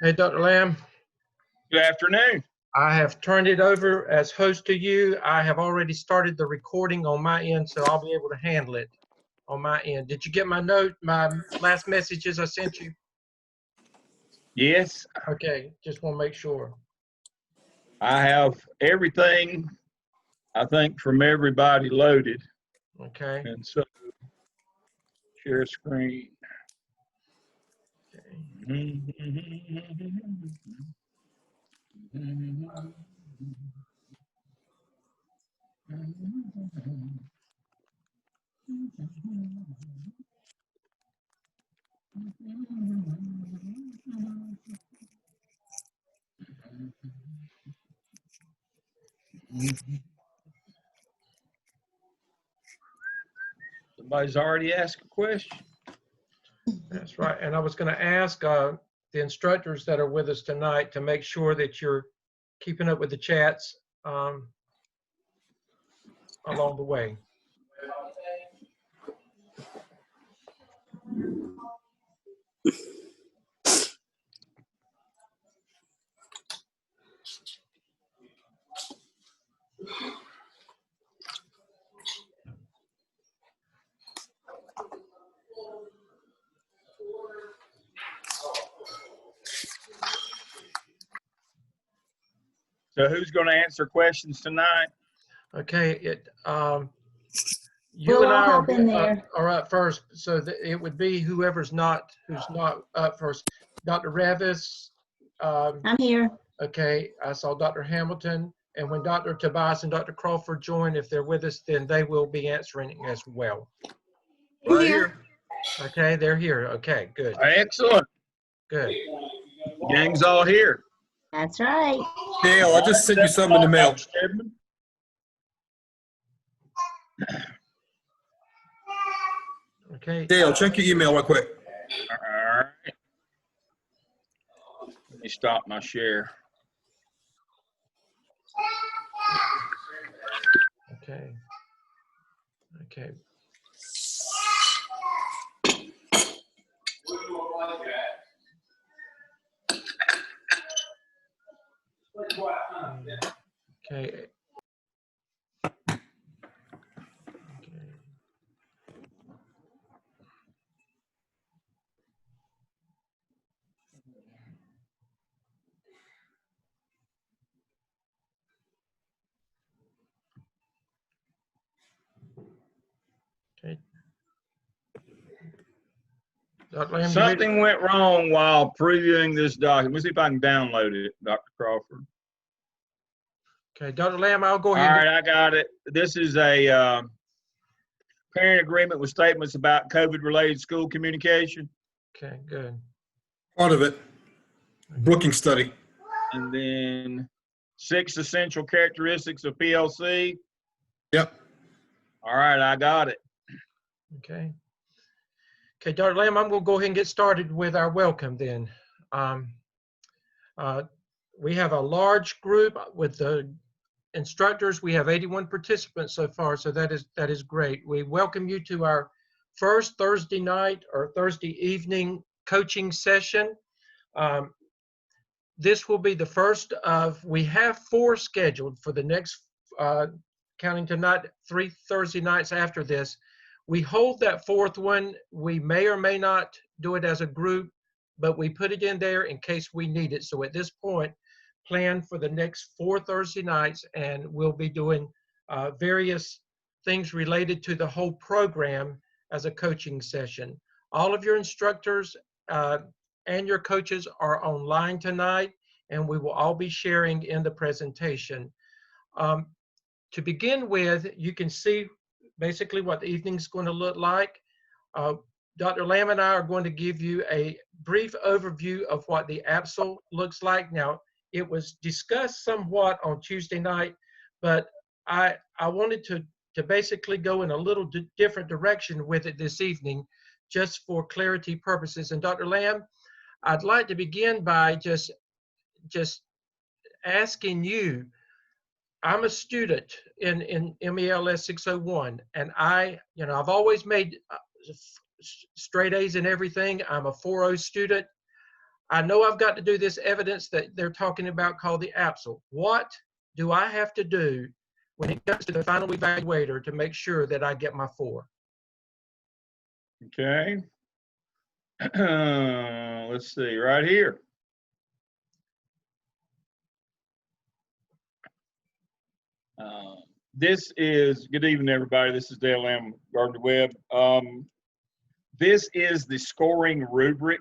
Hey, Dr. Lamb, Good afternoon. I have turned it over as host to you. I have already started the recording on my end, so I'll be able to handle it on my end. Did you get my note, my last messages I sent you? Yes, Okay, just want to make sure. I have everything, I think, from everybody loaded. Okay. And so, share screen. Somebody's already asked a question. That's right. And I was going to ask the instructors that are with us tonight to make sure that you're keeping up with the chats along the way. So who's going to answer questions tonight? Okay, you We'll and all I hop in there. are up first, so it would be who's not up first. Dr. Revis, I'm here. okay, I saw Dr. Hamilton, and when Dr. Tobias and Dr. Crawford join, if they're with us, then they will be answering as well. Right here. Okay, they're here. Okay, good, Excellent. good. Gang's all here. That's right. Dale, I just sent you something in the mail. Okay. Dale, check your email real quick. All right. Let me stop my share. Okay. Okay. Okay. Okay. Dr. Lamb, Something went wrong while previewing this document. Let's see if I can download it, Dr. Crawford. Okay, Dr. Lamb, I'll go All ahead. right, I got it. This is a parent agreement with statements about COVID-related school communication. Okay, good. Part of it. Brookings study. And then 6 essential characteristics of PLC. Yep. All right, I got it. Okay. Okay, Dr. Lamb, I'm going to go ahead and get started with our welcome then. We have a large group with the instructors. We have 81 participants so far, so that is great. We welcome you to our first Thursday night or Thursday evening coaching session. This will be the first of, we have 4 scheduled for the next, counting tonight, 3 Thursday nights after this. We hold that 4th one. We may or may not do it as a group, but we put it in there in case we need it. So at this point, plan for the next 4 Thursday nights, and we'll be doing various things related to the whole program as a coaching session. All of your instructors and your coaches are online tonight, and we will all be sharing in the presentation. To begin with, you can see basically what the evening's going to look like. Dr. Lamb and I are going to give you a brief overview of what the APSL looks like. Now, it was discussed somewhat on Tuesday night, but I wanted to basically go in a little different direction with it this evening, just for clarity purposes. And Dr. Lamb, I'd like to begin by just asking you, I'm a student in MELS 601, and I've always made straight A's in everything. I'm a 4.0 student. I know I've got to do this evidence that they're talking about called the APSL. What do I have to do when it comes to the final evaluator to make sure that I get my 4? Okay. Let's see, right here. This is, good evening, everybody. This is Dale Lamb, Gardner Webb. This is the scoring rubric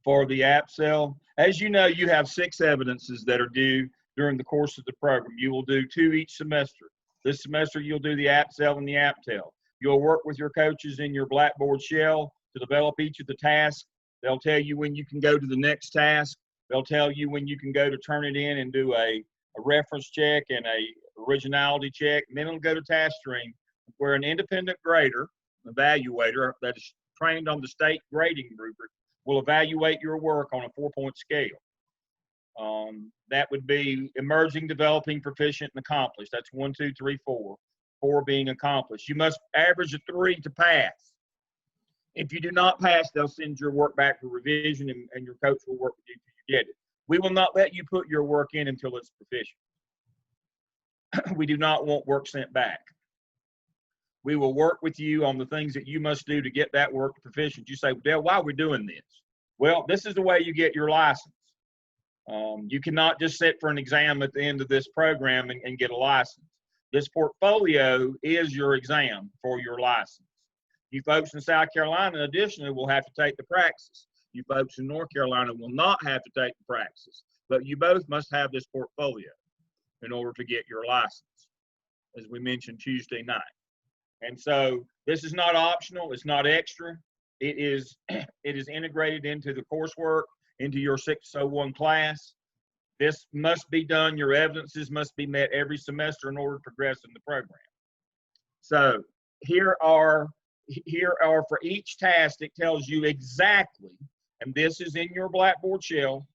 for the APSL. As you know, you have 6 evidences that are due during the course of the program. You will do 2 each semester. This semester, you'll do the APSL and the APTEL. You'll work with your coaches in your Blackboard shell to develop each of the tasks. They'll tell you when you can go to the next task. They'll tell you when you can go to turn it in and do a reference check and a originality check. And then it'll go to task stream, where an independent grader, evaluator that is trained on the state grading rubric, will evaluate your work on a 4-point scale. That would be emerging, developing, proficient, and accomplished. That's 1, 2, 3, 4. 4 being accomplished. You must average a 3 to pass. If you do not pass, they'll send your work back for revision, and your coach will work with you until you get it. We will not let you put your work in until it's proficient. We do not want work sent back. We will work with you on the things that you must do to get that work proficient. You say, Dale, why are we doing this? Well, this is the way you get your license. You cannot just sit for an exam at the end of this program and get a license. This portfolio is your exam for your license. You folks in South Carolina, additionally, will have to take the praxis. You folks in North Carolina will not have to take the praxis, but you both must have this portfolio in order to get your license, as we mentioned Tuesday night. And so this is not optional. It's not extra. It is integrated into the coursework, into your 601 class. This must be done. Your evidences must be met every semester in order to progress in the program. So here are for each task, it tells you exactly, and this is in your Blackboard shell,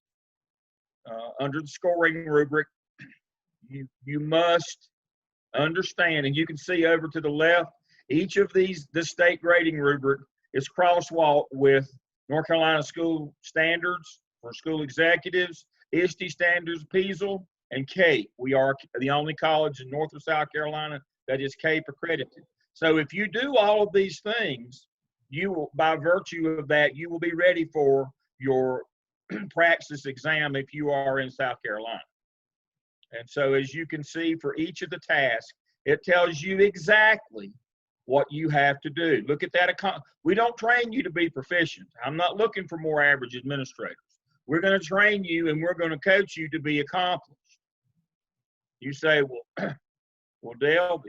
under the scoring rubric. You must understand, and you can see over to the left, each of these, the state grading rubric is crosswalked with North Carolina School Standards for school executives, ISTE standards, PEASL, and CAPE. We are the only college in North or South Carolina that is CAPE accredited. So if you do all of these things, you will, by virtue of that, you will be ready for your praxis exam if you are in South Carolina. And so as you can see, for each of the tasks, it tells you exactly what you have to do. Look at that. We don't train you to be proficient. I'm not looking for more average administrators. We're going to train you and we're going to coach you to be accomplished. You say, well, Dale,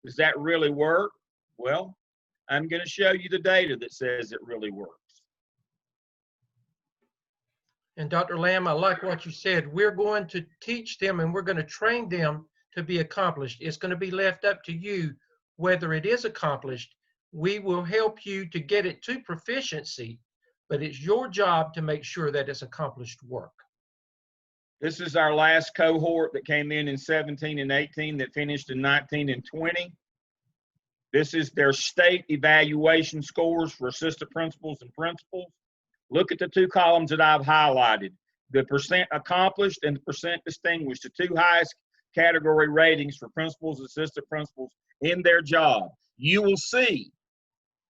does that really work? Well, I'm going to show you the data that says it really works. And Dr. Lamb, I like what you said. We're going to teach them and we're going to train them to be accomplished. It's going to be left up to you whether it is accomplished. We will help you to get it to proficiency, but it's your job to make sure that it's accomplished work. This is our last cohort that came in 17 and 18 that finished in 19 and 20. This is their state evaluation scores for assistant principals and principals. Look at the 2 columns that I've highlighted, the percent accomplished and the percent distinguished, the 2 highest category ratings for principals, assistant principals in their job. You will see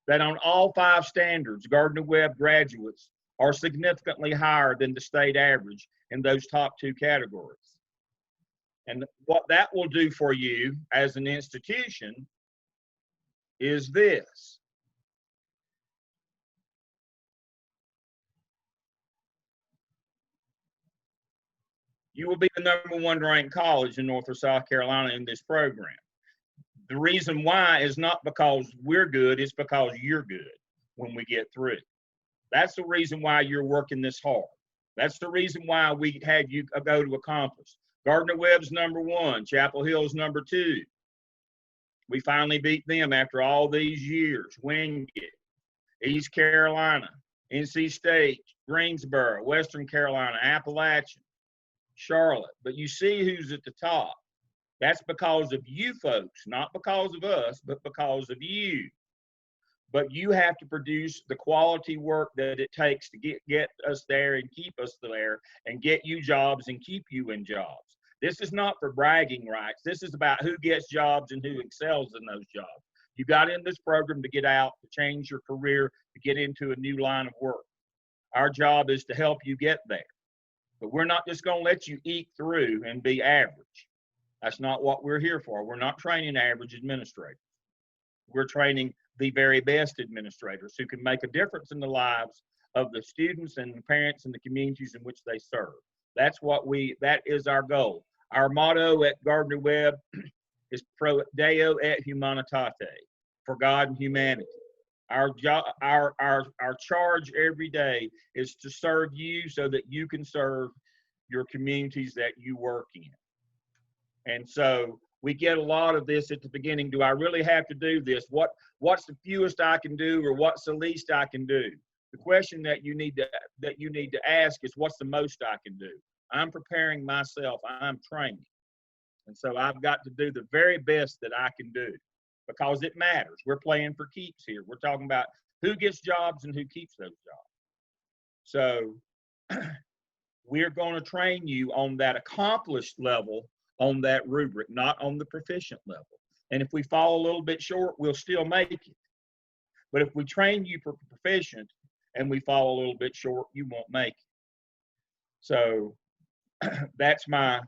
that on all 5 standards, Gardner Webb graduates are significantly higher than the state average in those top 2 categories. And what that will do for you as an institution is this. You will be the #1 ranked college in North or South Carolina in this program. The reason why is not because we're good, it's because you're good when we get through. That's the reason why you're working this hard. That's the reason why we had you go to accomplish. Gardner Webb's #1, Chapel Hill's #2. We finally beat them after all these years. Wingate, East Carolina, NC State, Greensboro, Western Carolina, Appalachian, Charlotte. But you see who's at the top. That's because of you folks, not because of us, but because of you. but you have to produce the quality work that it takes to get us there and keep us there and get you jobs and keep you in jobs. This is not for bragging rights. This is about who gets jobs and who excels in those jobs. You got in this program to get out, to change your career, to get into a new line of work. Our job is to help you get there. But we're not just going to let you eke through and be average. That's not what we're here for. We're not training average administrators. We're training the very best administrators who can make a difference in the lives of the students and the parents and the communities in which they serve. That is our goal. Our motto at Gardner-Webb is Pro Deo et Humanitate, for God and humanity. Our charge every day is to serve you so that you can serve your communities that you work in. And so we get a lot of this at the beginning. Do I really have to do this? What's the fewest I can do, or what's the least I can do? The question that you need to ask is, what's the most I can do? I'm preparing myself. I'm training. And so I've got to do the very best that I can do, because it matters. We're playing for keeps here. We're talking about who gets jobs and who keeps those jobs. So we're going to train you on that accomplished level, on that rubric, not on the proficient level. And if we fall a little bit short, we'll still make it. But if we train you for proficient and we fall a little bit short, you won't make it. So that's my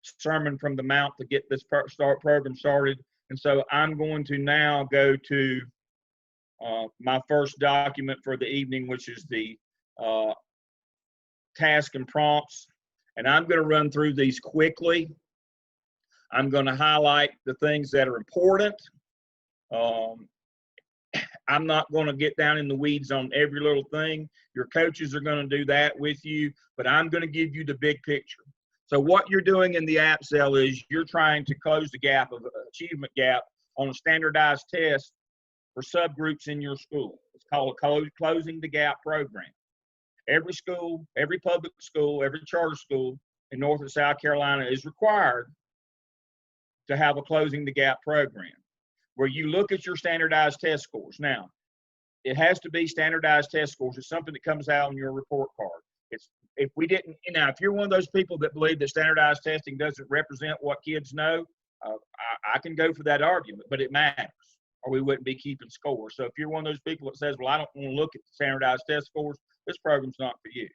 sermon from the mount to get this program started. And so I'm going to now go to my first document for the evening, which is the task and prompts. And I'm going to run through these quickly. I'm going to highlight the things that are important. I'm not going to get down in the weeds on every little thing. Your coaches are going to do that with you, but I'm going to give you the big picture. So what you're doing in the APSEL is you're trying to close the gap of achievement gap on a standardized test for subgroups in your school. It's called a closing the gap program. Every school, every public school, every charter school in North and South Carolina is required to have a closing the gap program where you look at your standardized test scores. Now, it has to be standardized test scores. It's something that comes out on your report card. If you're one of those people that believe that standardized testing doesn't represent what kids know, I can go for that argument, but it matters, or we wouldn't be keeping score. So if you're one of those people that says, well, I don't want to look at the standardized test scores, this program's not for you.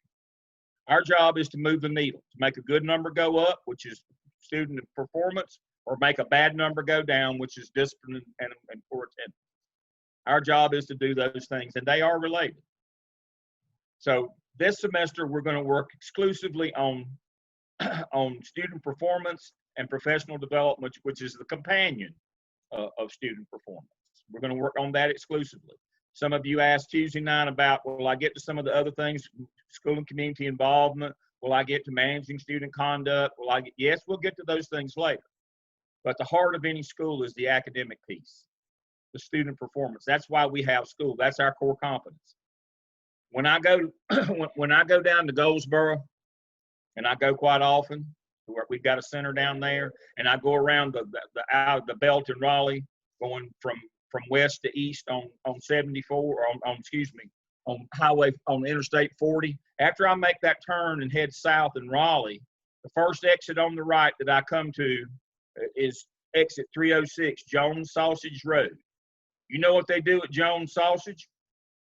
Our job is to move the needle, to make a good number go up, which is student performance, or make a bad number go down, which is discipline and poor attendance. Our job is to do those things, and they are related. So this semester, we're going to work exclusively on student performance and professional development, which is the companion of student performance. We're going to work on that exclusively. Some of you asked Tuesday night about, will I get to some of the other things, school and community involvement? Will I get to managing student conduct? Yes, we'll get to those things later. But the heart of any school is the academic piece, the student performance. That's why we have school. That's our core competence. When I go down to Goldsboro, and I go quite often, we've got a center down there, and I go around the belt in Raleigh, going from west to east on 74, or on Interstate 40. After I make that turn and head south in Raleigh, the first exit on the right that I come to is exit 306, Jones Sausage Road. You know what they do at Jones Sausage?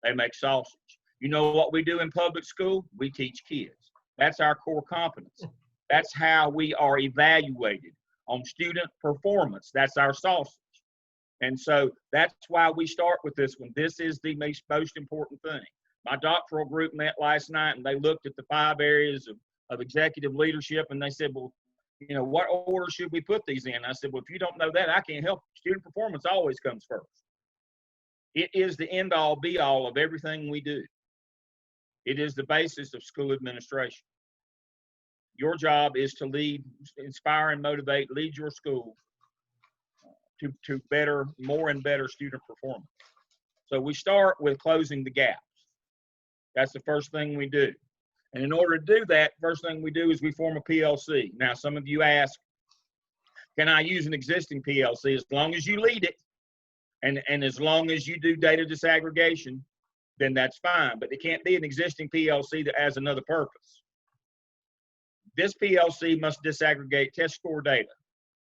They make sausage. You know what we do in public school? We teach kids. That's our core competence. That's how we are evaluated on student performance. That's our sausage. And so that's why we start with this one. This is the most important thing. My doctoral group met last night, and they looked at the 5 areas of executive leadership, and they said, well, what order should we put these in? I said, well, if you don't know that, I can't help you. Student performance always comes first. It is the end-all, be-all of everything we do. It is the basis of school administration. Your job is to lead, inspire, and motivate, lead your school to better, more and better student performance. So we start with closing the gaps. That's the first thing we do. And in order to do that, first thing we do is we form a PLC. Now, some of you ask, can I use an existing PLC? As long as you lead it, And as long as you do data disaggregation, then that's fine. But it can't be an existing PLC that has another purpose. This PLC must disaggregate test score data.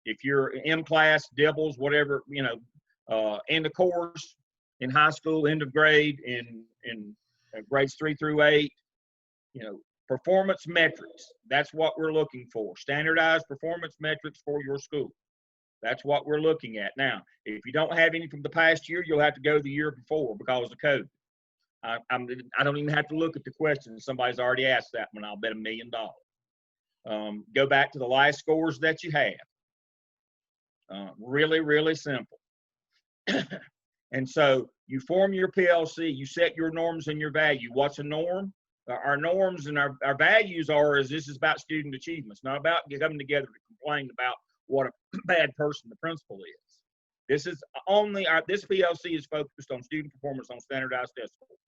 If you're in class, DIBELS, whatever, you know, end of course, in high school, end of grade, in grades 3 through 8, you know, performance metrics. That's what we're looking for. Standardized performance metrics for your school. That's what we're looking at. Now, if you don't have any from the past year, you'll have to go the year before because of code. I don't even have to look at the questions. Somebody's already asked that one. I'll bet $1 million. Go back to the last scores that you have. Really, really simple. And so you form your PLC, you set your norms and your value. What's a norm? Our norms and our values this is about student achievement. It's not about coming together to complain about what a bad person the principal is. This is only this PLC is focused on student performance on standardized test scores.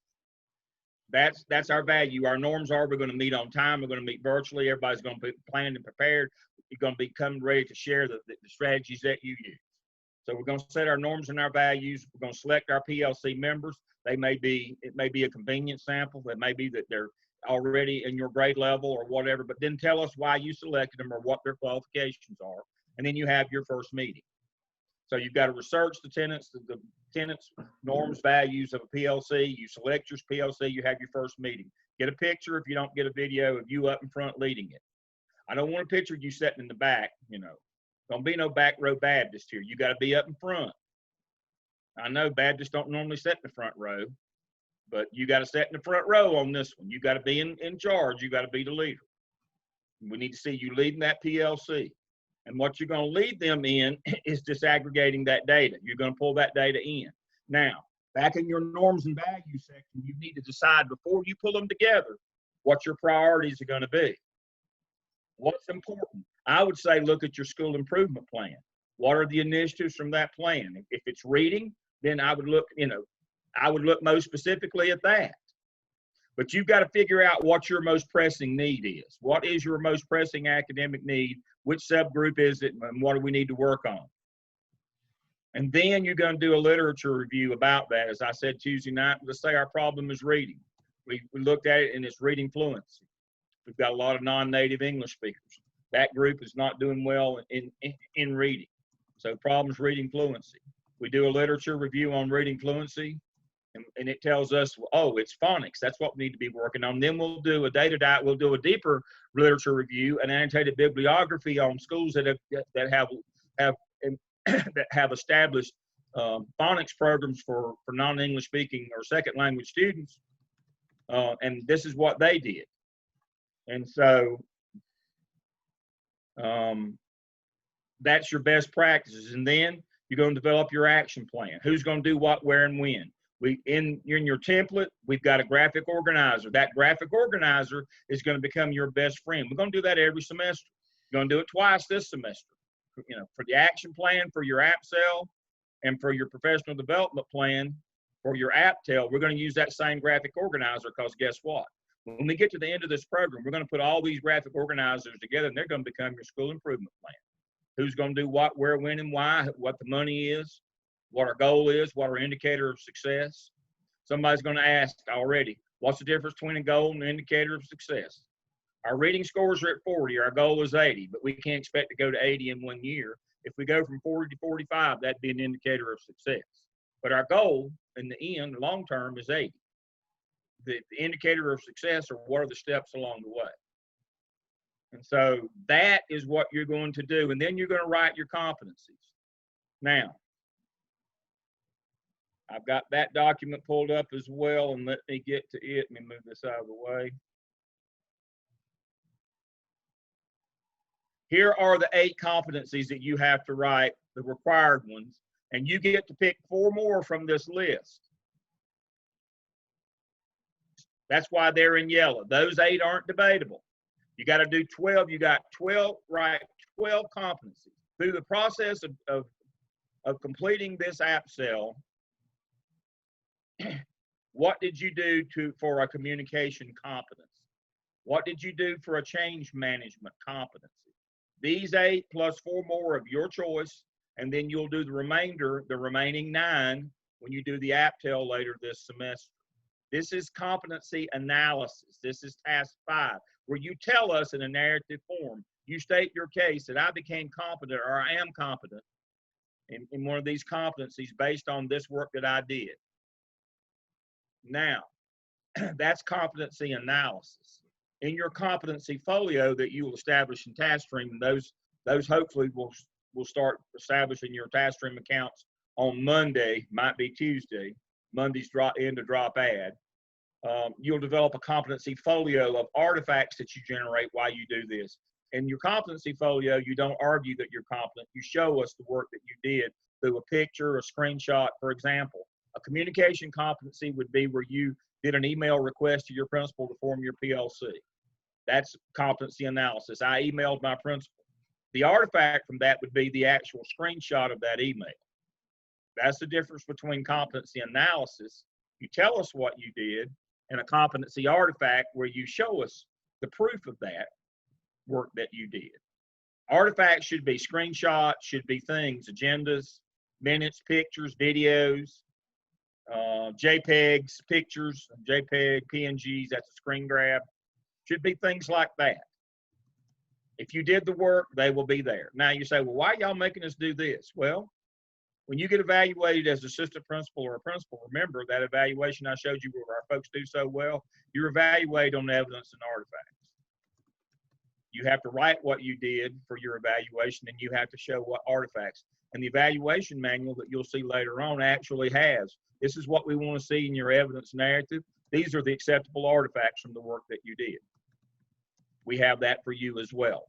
That's our value. Our norms are we're going to meet on time. We're going to meet virtually. Everybody's going to be planned and prepared. You're going to be coming ready to share the strategies that you use. So we're going to set our norms and our values. We're going to select our PLC members. It may be a convenient sample. It may be that they're already in your grade level or whatever, but then tell us why you selected them or what their qualifications are. And then you have your first meeting. So you've got to research the tenants, norms, values of a PLC. You select your PLC, you have your first meeting. Get a picture if you don't get a video of you up in front leading it. I don't want a picture of you sitting in the back, you know. Don't be no back row Baptist here. You got to be up in front. I know Baptists don't normally sit in the front row, but you got to sit in the front row on this one. You got to be in charge. You got to be the leader. We need to see you leading that PLC. And what you're going to lead them in is disaggregating that data. You're going to pull that data in. Now, back in your norms and values section, you need to decide before you pull them together what your priorities are going to be. What's important? I would say look at your school improvement plan. What are the initiatives from that plan? If it's reading, then I would look, I would look most specifically at that. But you've got to figure out what your most pressing need is. What is your most pressing academic need? Which subgroup is it? And what do we need to work on? And then you're going to do a literature review about that. As I said Tuesday night, let's say our problem is reading. We looked at it and it's reading fluency. We've got a lot of non-native English speakers. That group is not doing well in reading. So problems reading fluency. We do a literature review on reading fluency, and it tells us, oh, it's phonics. That's what we need to be working on. Then we'll do a we'll do a deeper literature review, an annotated bibliography on schools that have established phonics programs for non-English speaking or second language students. And this is what they did. And so that's your best practices. And then you're going to develop your action plan. Who's going to do what, where, and when? In your template, we've got a graphic organizer. That graphic organizer is going to become your best friend. We're going to do that every semester. We're going to do it twice this semester. For the action plan for your AppSell and for your professional development plan for your AppTel, we're going to use that same graphic organizer because guess what? When we get to the end of this program, we're going to put all these graphic organizers together and they're going to become your school improvement plan. Who's going to do what, where, when, and why, what the money is, what our goal is, what our indicator of success. Somebody's going to ask already, what's the difference between a goal and an indicator of success? Our reading scores are at 40, our goal is 80, but we can't expect to go to 80 in 1 year. If we go from 40 to 45, that'd be an indicator of success. But our goal in the end, long term, is 80. The indicator of success are what are the steps along the way. And so that is what you're going to do. And then you're going to write your competencies. Now, I've got that document pulled up as well, and let me get to it. Let me move this out of the way. Here are the 8 competencies that you have to write, the required ones, and you get to pick 4 more from this list. That's why they're in yellow. Those 8 aren't debatable. You got to do 12. You got 12, right? 12 competencies. Through the process of completing this AppSell, what did you do for a communication competence? What did you do for a change management competency? These 8 plus 4 more of your choice And then you'll do the remaining 9, when you do the APTEL later this semester. This is competency analysis. This is task 5, where you tell us in a narrative form, you state your case that I became competent or I am competent in one of these competencies based on this work that I did. Now, that's competency analysis. In your competency folio that you will establish in TaskStream, those hopefully will start establishing your TaskStream accounts on Monday, might be Tuesday. Monday's end of drop ad. You'll develop a competency folio of artifacts that you generate while you do this. In your competency folio, you don't argue that you're competent. You show us the work that you did through a picture, a screenshot. For example, a communication competency would be where you did an email request to your principal to form your PLC. That's competency analysis. I emailed my principal. The artifact from that would be the actual screenshot of that email. That's the difference between competency analysis. You tell us what you did, and a competency artifact where you show us the proof of that work that you did. Artifacts should be screenshots, should be things, agendas, minutes, pictures, videos, JPEGs, pictures, JPEG, PNGs, that's a screen grab. Should be things like that. If you did the work, they will be there. Now you say, well, why are y'all making us do this? Well, when you get evaluated as assistant principal or a principal, remember that evaluation I showed you where our folks do so well, you're evaluated on evidence and artifacts. You have to write what you did for your evaluation, and you have to show what artifacts. And the evaluation manual that you'll see later on actually has, this is what we want to see in your evidence narrative. These are the acceptable artifacts from the work that you did. We have that for you as well.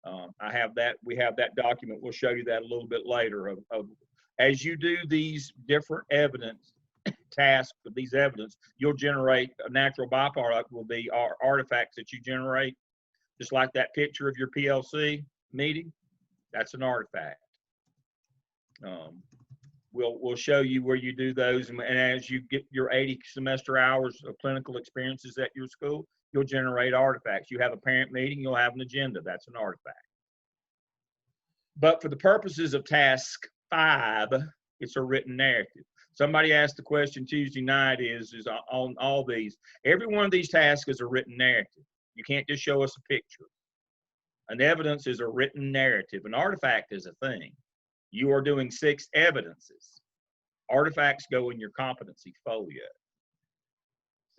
We have that document. We'll show you that a little bit later of as you do these different evidence tasks of these evidence, you'll generate a natural byproduct will be our artifacts that you generate. Just like that picture of your PLC meeting, that's an artifact. We'll show you where you do those, and as you get your 80 semester hours of clinical experiences at your school, you'll generate artifacts. You have a parent meeting, you'll have an agenda. That's an artifact. But for the purposes of task 5, it's a written narrative. Somebody asked the question Tuesday night is on all these. Every one of these tasks is a written narrative. You can't just show us a picture. An evidence is a written narrative. An artifact is a thing. You are doing 6 evidences. Artifacts go in your competency folio.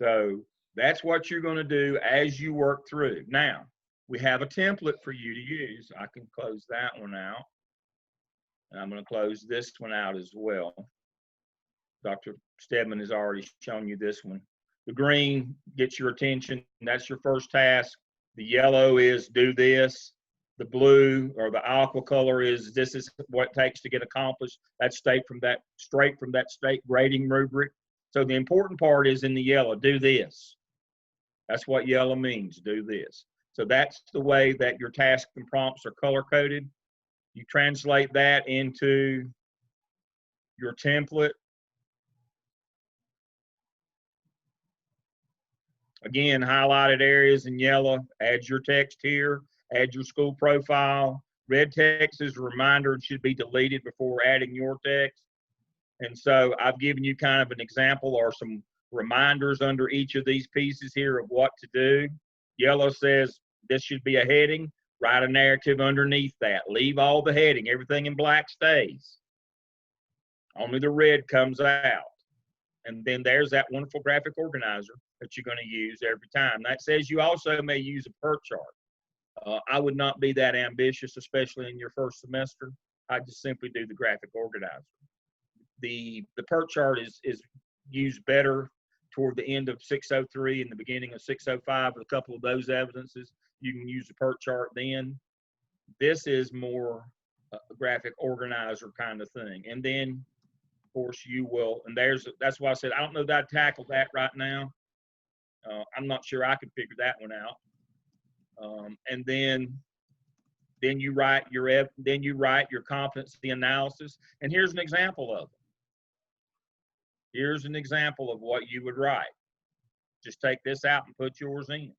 So that's what you're going to do as you work through. Now, we have a template for you to use. I can close that one out. And I'm going to close this one out as well. Dr. Stedman has already shown you this one. The green gets your attention. That's your first task. The yellow is do this. The blue or the aqua color is this is what it takes to get accomplished. That's straight from that state grading rubric. So the important part is in the yellow, do this. That's what yellow means, do this. So that's the way that your tasks and prompts are color coded. You translate that into your template. Again, highlighted areas in yellow, add your text here, add your school profile. Red text is a reminder and should be deleted before adding your text. And so I've given you kind of an example or some reminders under each of these pieces here of what to do. Yellow says this should be a heading. Write a narrative underneath that. Leave all the heading. Everything in black stays. Only the red comes out. And then there's that wonderful graphic organizer that you're going to use every time. That says you also may use a PERT chart. I would not be that ambitious, especially in your first semester. I just simply do the graphic organizer. The PERT chart is used better toward the end of 603 and the beginning of 605 with a couple of those evidences. You can use the PERT chart then. This is more a graphic organizer kind of thing. And then, of course, you will, and that's why I said I don't know that I'd tackle that right now. I'm not sure I could figure that one out. And then you write your competency analysis. And here's an example of it. Here's an example of what you would write. Just take this out and put yours in.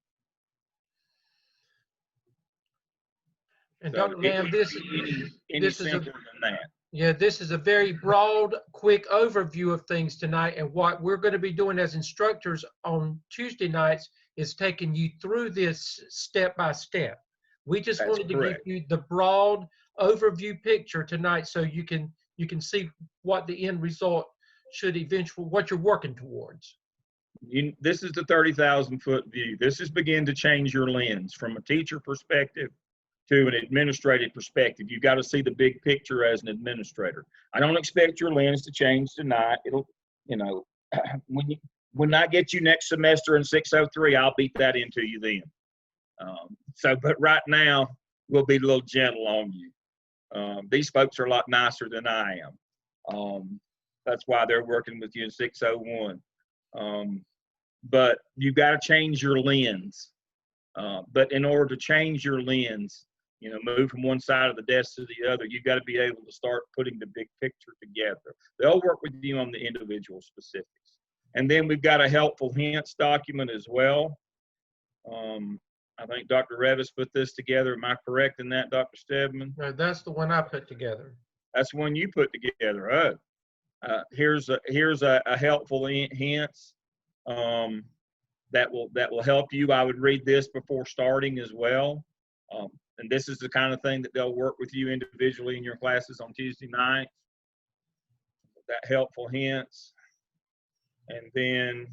And So Dr. it Lamb, wouldn't be any this is a simpler than that. yeah, this is a very broad, quick overview of things tonight. And what we're going to be doing as instructors on Tuesday nights is taking you through this step by step. We just That's wanted to give correct. you the broad overview picture tonight so you can see what the end result should eventually, what you're working towards. This is the 30,000-foot view. This is begin to change your lens from a teacher perspective to an administrative perspective. You've got to see the big picture as an administrator. I don't expect your lens to change tonight. It'll, you know, when I get you next semester in 603, I'll beat that into you then. But right now, we'll be a little gentle on you. These folks are a lot nicer than I am. That's why they're working with you in 601. But you've got to change your lens. But in order to change your lens, you know, move from one side of the desk to the other, you've got to be able to start putting the big picture together. They'll work with you on the individual specifics. And then we've got a helpful hints document as well. I think Dr. Revis put this together. Am I correct in that, Dr. Stedman? No, that's the one I put together. That's one you put together. Here's a helpful hints that will help you. I would read this before starting as well. And this is the kind of thing that they'll work with you individually in your classes on Tuesday nights. That helpful hints. And then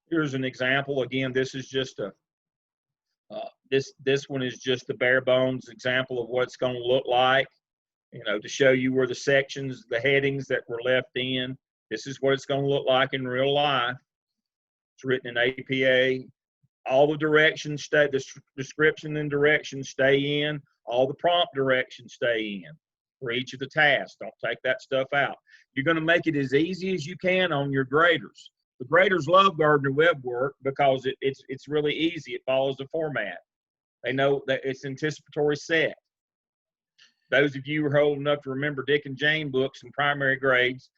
here's an example. Again, this is just this one is just the bare bones example of what it's going to look like. You know, to show you where the sections, the headings that were left in. This is what it's going to look like in real life. It's written in APA. All the directions stay, the description and directions stay in. All the prompt directions stay in for each of the tasks. Don't take that stuff out. You're going to make it as easy as you can on your graders. The graders love Gardner Webb work because it's really easy. It follows the format. They know that it's anticipatory set. Those of you who are old enough to remember Dick and Jane books in primary grades,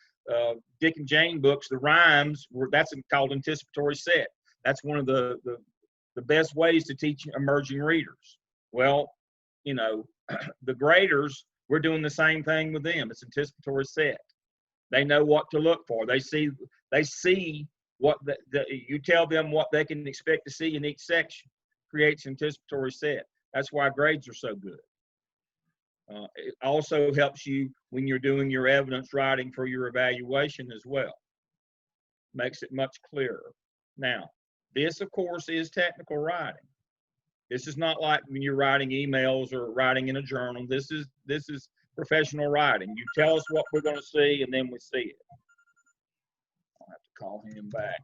Dick and Jane books, the rhymes that's called anticipatory set. That's one of the best ways to teach emerging readers. Well, you know, the graders, we're doing the same thing with them. It's anticipatory set. They know what to look for. They see what you tell them what they can expect to see in each section. Creates anticipatory set. That's why grades are so good. It also helps you when you're doing your evidence writing for your evaluation as well. Makes it much clearer. Now, this, of course, is technical writing. This is not like when you're writing emails or writing in a journal. This is professional writing. You tell us what we're going to see, and then we see it. I'll have to call him back.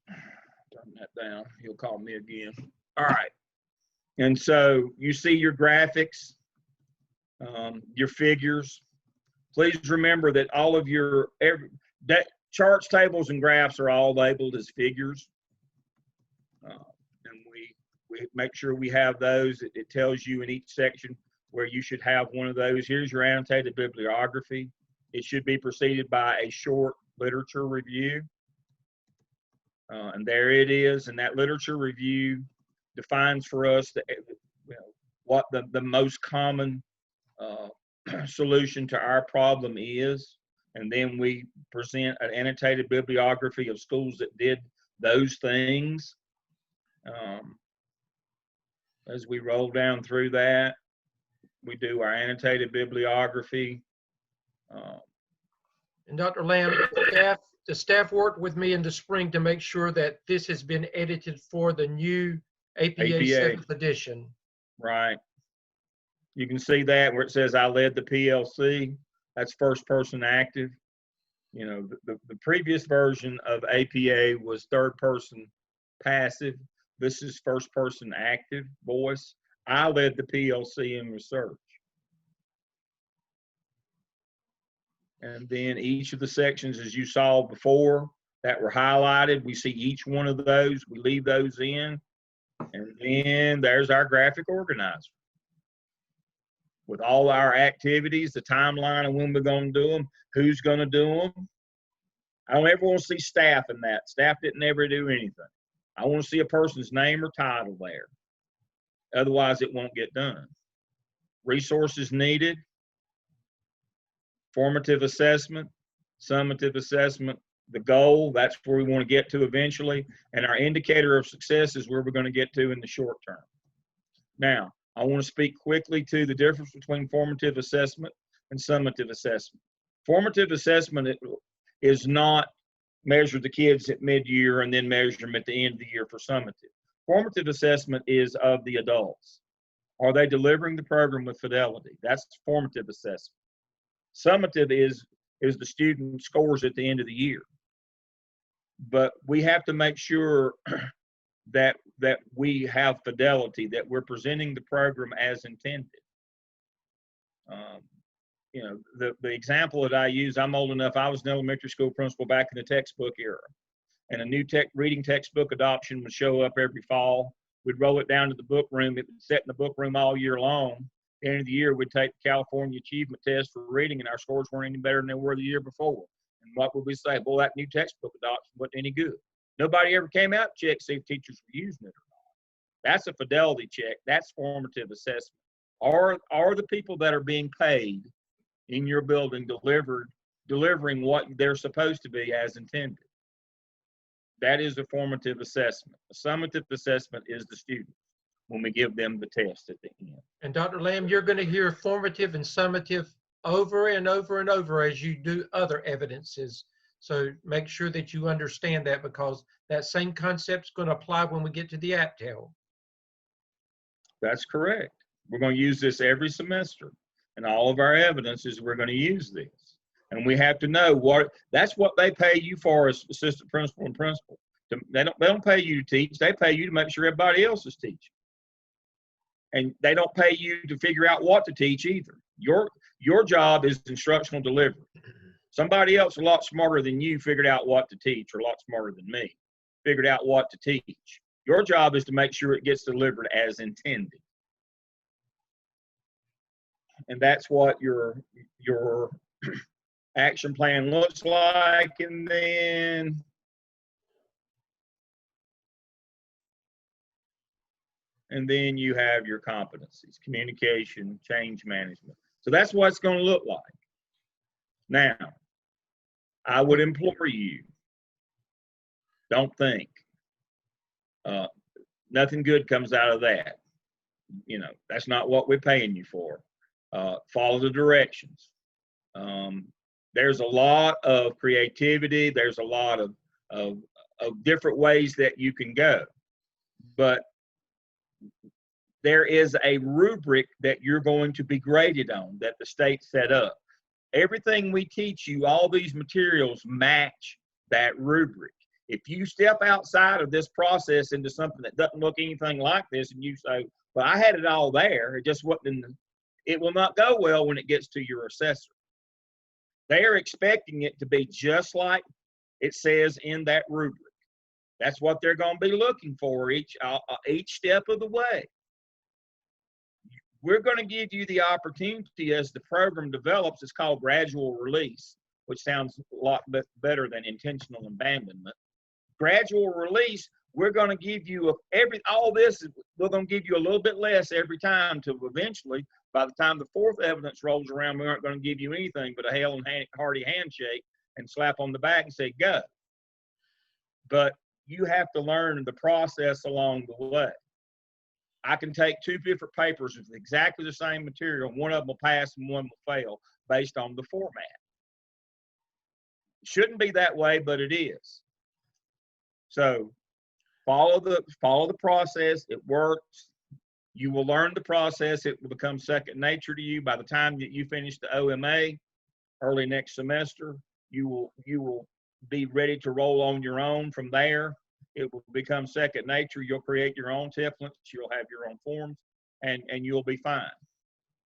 Turn that down. He'll call me again. All right. And so you see your graphics, your figures. Please remember that all of your charts, tables, and graphs are all labeled as figures. And we make sure we have those. It tells you in each section where you should have one of those. Here's your annotated bibliography. It should be preceded by a short literature review. And there it is. And that literature review defines for us what the most common solution to our problem is. And then we present an annotated bibliography of schools that did those things. As we roll down through that, we do our annotated bibliography. And Dr. Lamb, the staff worked with me in the spring to make sure that this has been edited for the new APA 7th edition. Right. You can see that where it says I led the PLC. That's first person active. You know, the previous version of APA was third person passive. This is first person active voice. I led the PLC in research. And then each of the sections, as you saw before, that were highlighted, we see each one of those. We leave those in. And then there's our graphic organizer with all our activities, the timeline of when we're going to do them, who's going to do them. I don't ever want to see staff in that. Staff didn't ever do anything. I want to see a person's name or title there. Otherwise, it won't get done. Resources needed, formative assessment, summative assessment, the goal, that's where we want to get to eventually, and our indicator of success is where we're going to get to in the short term. Now, I want to speak quickly to the difference between formative assessment and summative assessment. Formative assessment is not measure the kids at mid-year and then measure them at the end of the year for summative. Formative assessment is of the adults. Are they delivering the program with fidelity? That's formative assessment. Summative is the student scores at the end of the year. But we have to make sure that we have fidelity, that we're presenting the program as intended. You know, the example that I use, I'm old enough, I was an elementary school principal back in the textbook era. And a new reading textbook adoption would show up every fall. We'd roll it down to the book room. It would sit in the book room all year long. At the end of the year, we'd take the California Achievement Test for reading, and our scores weren't any better than they were the year before. And what would we say? Well, that new textbook adoption wasn't any good. Nobody ever came out to check to see if teachers were using it or not. That's a fidelity check. That's formative assessment. Are the people that are being paid in your building delivering what they're supposed to be as intended? That is a formative assessment. A summative assessment is the student when we give them the test at the end. And Dr. Lamb, you're going to hear formative and summative over and over and over as you do other evidences. So make sure that you understand that, because that same concept is going to apply when we get to the APTEL. That's correct. We're going to use this every semester, and all of our evidence is we're going to use this. And we have to know that's what they pay you for as assistant principal and principal. They don't pay you to teach. They pay you to make sure everybody else is teaching. And they don't pay you to figure out what to teach either. Your job is instructional delivery. Somebody else a lot smarter than you figured out what to teach, or a lot smarter than me figured out what to teach. Your job is to make sure it gets delivered as intended. And that's what your action plan looks like. And then you have your competencies: communication, change management. So that's what it's going to look like. Now, I would implore you, don't think. Nothing good comes out of that. You know, that's not what we're paying you for. Follow the directions. There's a lot of creativity. There's a lot of different ways that you can go. But there is a rubric that you're going to be graded on that the state set up. Everything we teach you, all these materials match that rubric. If you step outside of this process into something that doesn't look anything like this, and you say, well, I had it all there, it just wasn't it will not go well when it gets to your assessor. They are expecting it to be just like it says in that rubric. That's what they're going to be looking for each step of the way. We're going to give you the opportunity as the program develops. It's called gradual release, which sounds a lot better than intentional abandonment. Gradual release, we're going to give you we're going to give you a little bit less every time, to eventually, by the time the fourth evidence rolls around, we aren't going to give you anything but a hale and hearty handshake and slap on the back and say, go. But you have to learn the process along the way. I can take two different papers with exactly the same material. One of them will pass and one will fail based on the format. It shouldn't be that way, but it is. So follow the process. It works. You will learn the process. It will become second nature to you. By the time that you finish the OMA early next semester, you will be ready to roll on your own from there. It will become second nature. You'll create your own templates. You'll have your own forms, and you'll be fine.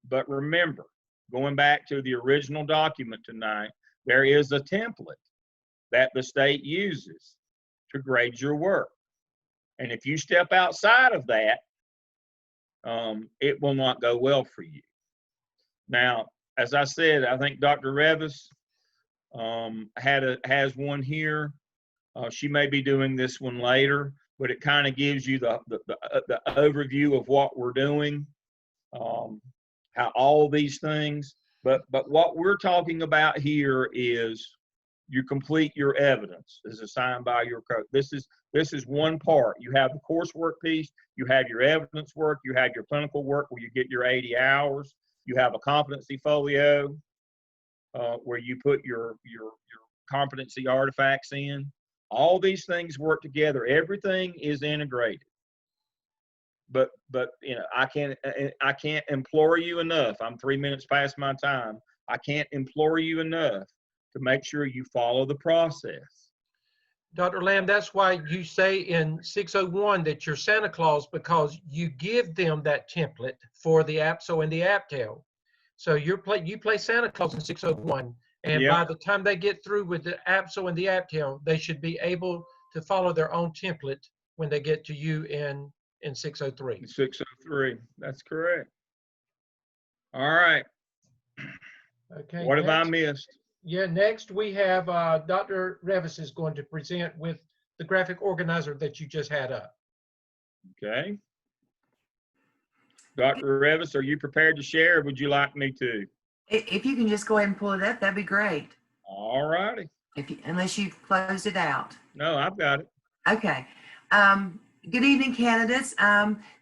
But remember, going back to the original document tonight, there is a template that the state uses to grade your work. And if you step outside of that, it will not go well for you. Now, as I said, I think Dr. Revis has one here. She may be doing this one later, but it kind of gives you the overview of what we're doing, how all these things. But what we're talking about here is you complete your evidence as assigned by your coach. This is one part. You have the coursework piece, you have your evidence work, you have your clinical work where you get your 80 hours, you have a competency folio where you put your competency artifacts in. All these things work together. Everything is integrated. But you know, I can't implore you enough. I'm 3 minutes past my time. I can't implore you enough to make sure you follow the process. Dr. Lamb, that's why you say in 601 that you're Santa Claus, because you give them that template for the APSO and the APTEL. So you play Santa Claus in 601, and Yep. by the time they get through with the APSO and the APTEL, they should be able to follow their own template when they get to you in 603. 603. That's correct. All right. Okay. What have I next- missed? Yeah, next we have Dr. Revis is going to present with the graphic organizer that you just had up. Okay. Dr. Revis, are you prepared to share, or would you like me to? If you can just go ahead and pull it up, that'd be great. All righty. Unless you've closed it out. No, I've got it. Okay. Good evening, candidates.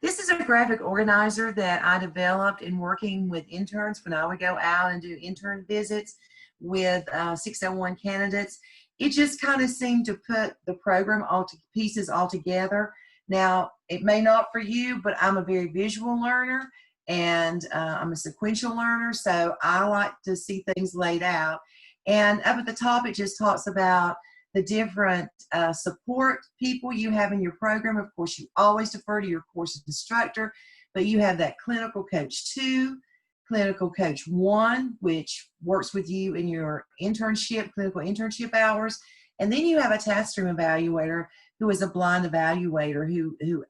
This is a graphic organizer that I developed in working with interns when I would go out and do intern visits with 601 candidates. It just kind of seemed to put the program pieces all together. Now, it may not for you, but I'm a very visual learner and I'm a sequential learner, so I like to see things laid out. And up at the top, it just talks about the different support people you have in your program. Of course, you always defer to your course instructor, but you have that clinical coach 2, clinical coach 1, which works with you in your internship, clinical internship hours. And then you have a task stream evaluator who is a blind evaluator who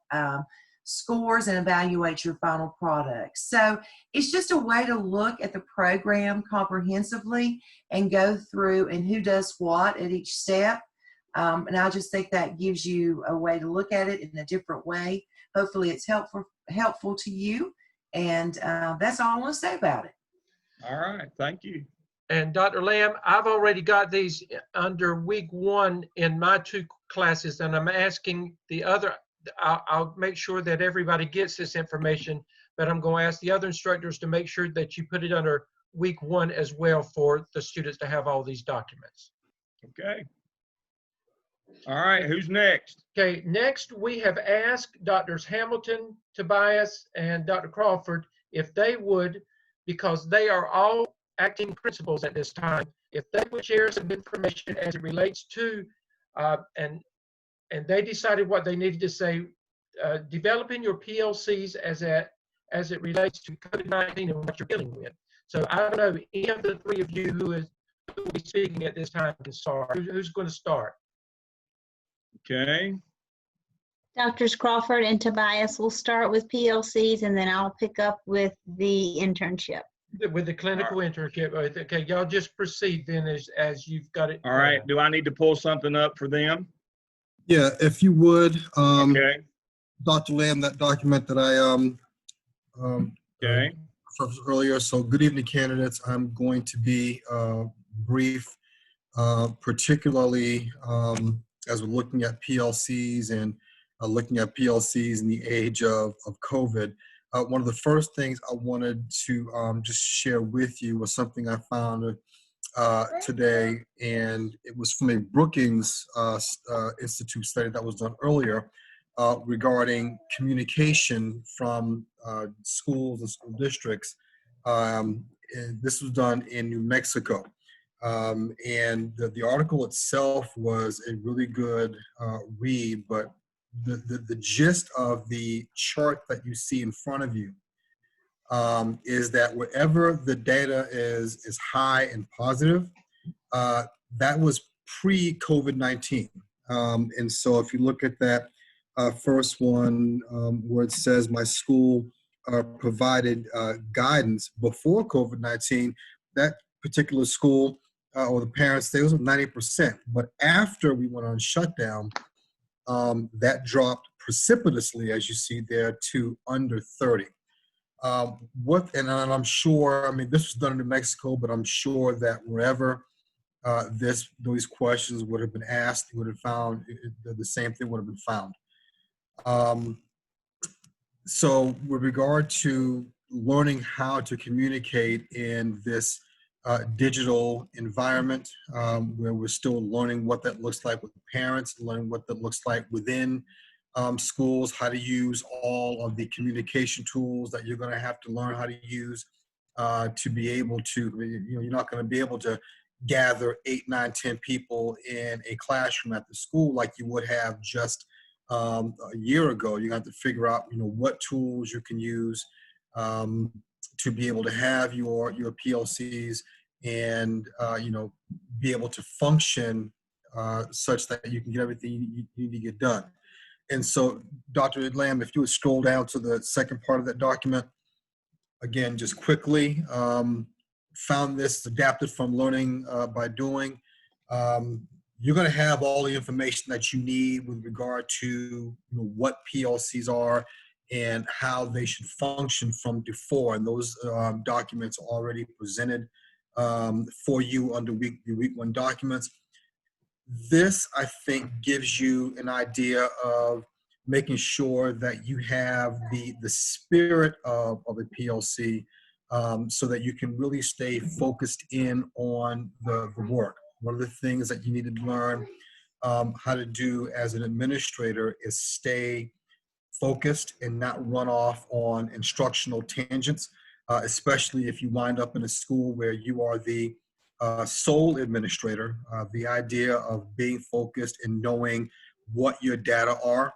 scores and evaluates your final product. So it's just a way to look at the program comprehensively and go through and who does what at each step. And I just think that gives you a way to look at it in a different way. Hopefully it's helpful to you. And that's all I want to say about it. All right. Thank you. And Dr. Lamb, I've already got these under week 1 in my 2 classes, and I'm asking the other, I'll make sure that everybody gets this information, but I'm going to ask the other instructors to make sure that you put it under week 1 as well for the students to have all these documents. Okay. All right. Who's next? Okay, next we have asked Drs. Hamilton, Tobias, and Dr. Crawford if they would, because they are all acting principals at this time, if they would share some information as it relates to, and they decided what they needed to say, developing your PLCs as it relates to COVID-19 and what you're dealing with. So I don't know, any of the 3 of you who will be speaking at this time can start. Who's going to start? Okay. Drs. Crawford and Tobias will start with PLCs, and then I'll pick up with the internship. With the clinical internship. Okay, y'all just proceed then as you've got it. All right. Do I need to pull something up for them? Yeah, if you would, Okay. Dr. Lamb, that document that I Okay. referenced earlier. So good evening, candidates. I'm going to be brief, particularly as we're looking at PLCs and looking at PLCs in the age of COVID. One of the first things I wanted to just share with you was something I found today, and it was from a Brookings Institute study that was done earlier regarding communication from schools and school districts. And this was done in New Mexico. And the article itself was a really good read, but the gist of the chart that you see in front of you is that wherever the data is high and positive, that was pre-COVID-19. And so if you look at that first one where it says my school provided guidance before COVID-19, that particular school or the parents, they was 90%. But after we went on shutdown, that dropped precipitously, as you see there, to under 30. And I'm sure, I mean, this was done in New Mexico, but I'm sure that wherever those questions would have been asked, you would have found the same thing would have been found. So with regard to learning how to communicate in this digital environment, where we're still learning what that looks like with parents, learning what that looks like within schools, how to use all of the communication tools that you're going to have to learn how to use to be able to, you're not going to be able to gather 8, 9, 10 people in a classroom at the school like you would have just a year ago. You have to figure out, what tools you can use to be able to have your PLCs and, be able to function such that you can get everything you need to get done. And so, Dr. Lamb, if you would scroll down to the second part of that document, again, just quickly, found this adapted from learning by doing. You're going to have all the information that you need with regard to what PLCs are and how they should function from before. And those documents are already presented for you under the week 1 documents. This, I think, gives you an idea of making sure that you have the spirit of a PLC so that you can really stay focused in on the work. One of the things that you need to learn how to do as an administrator is stay focused and not run off on instructional tangents, especially if you wind up in a school where you are the sole administrator. The idea of being focused and knowing what your data are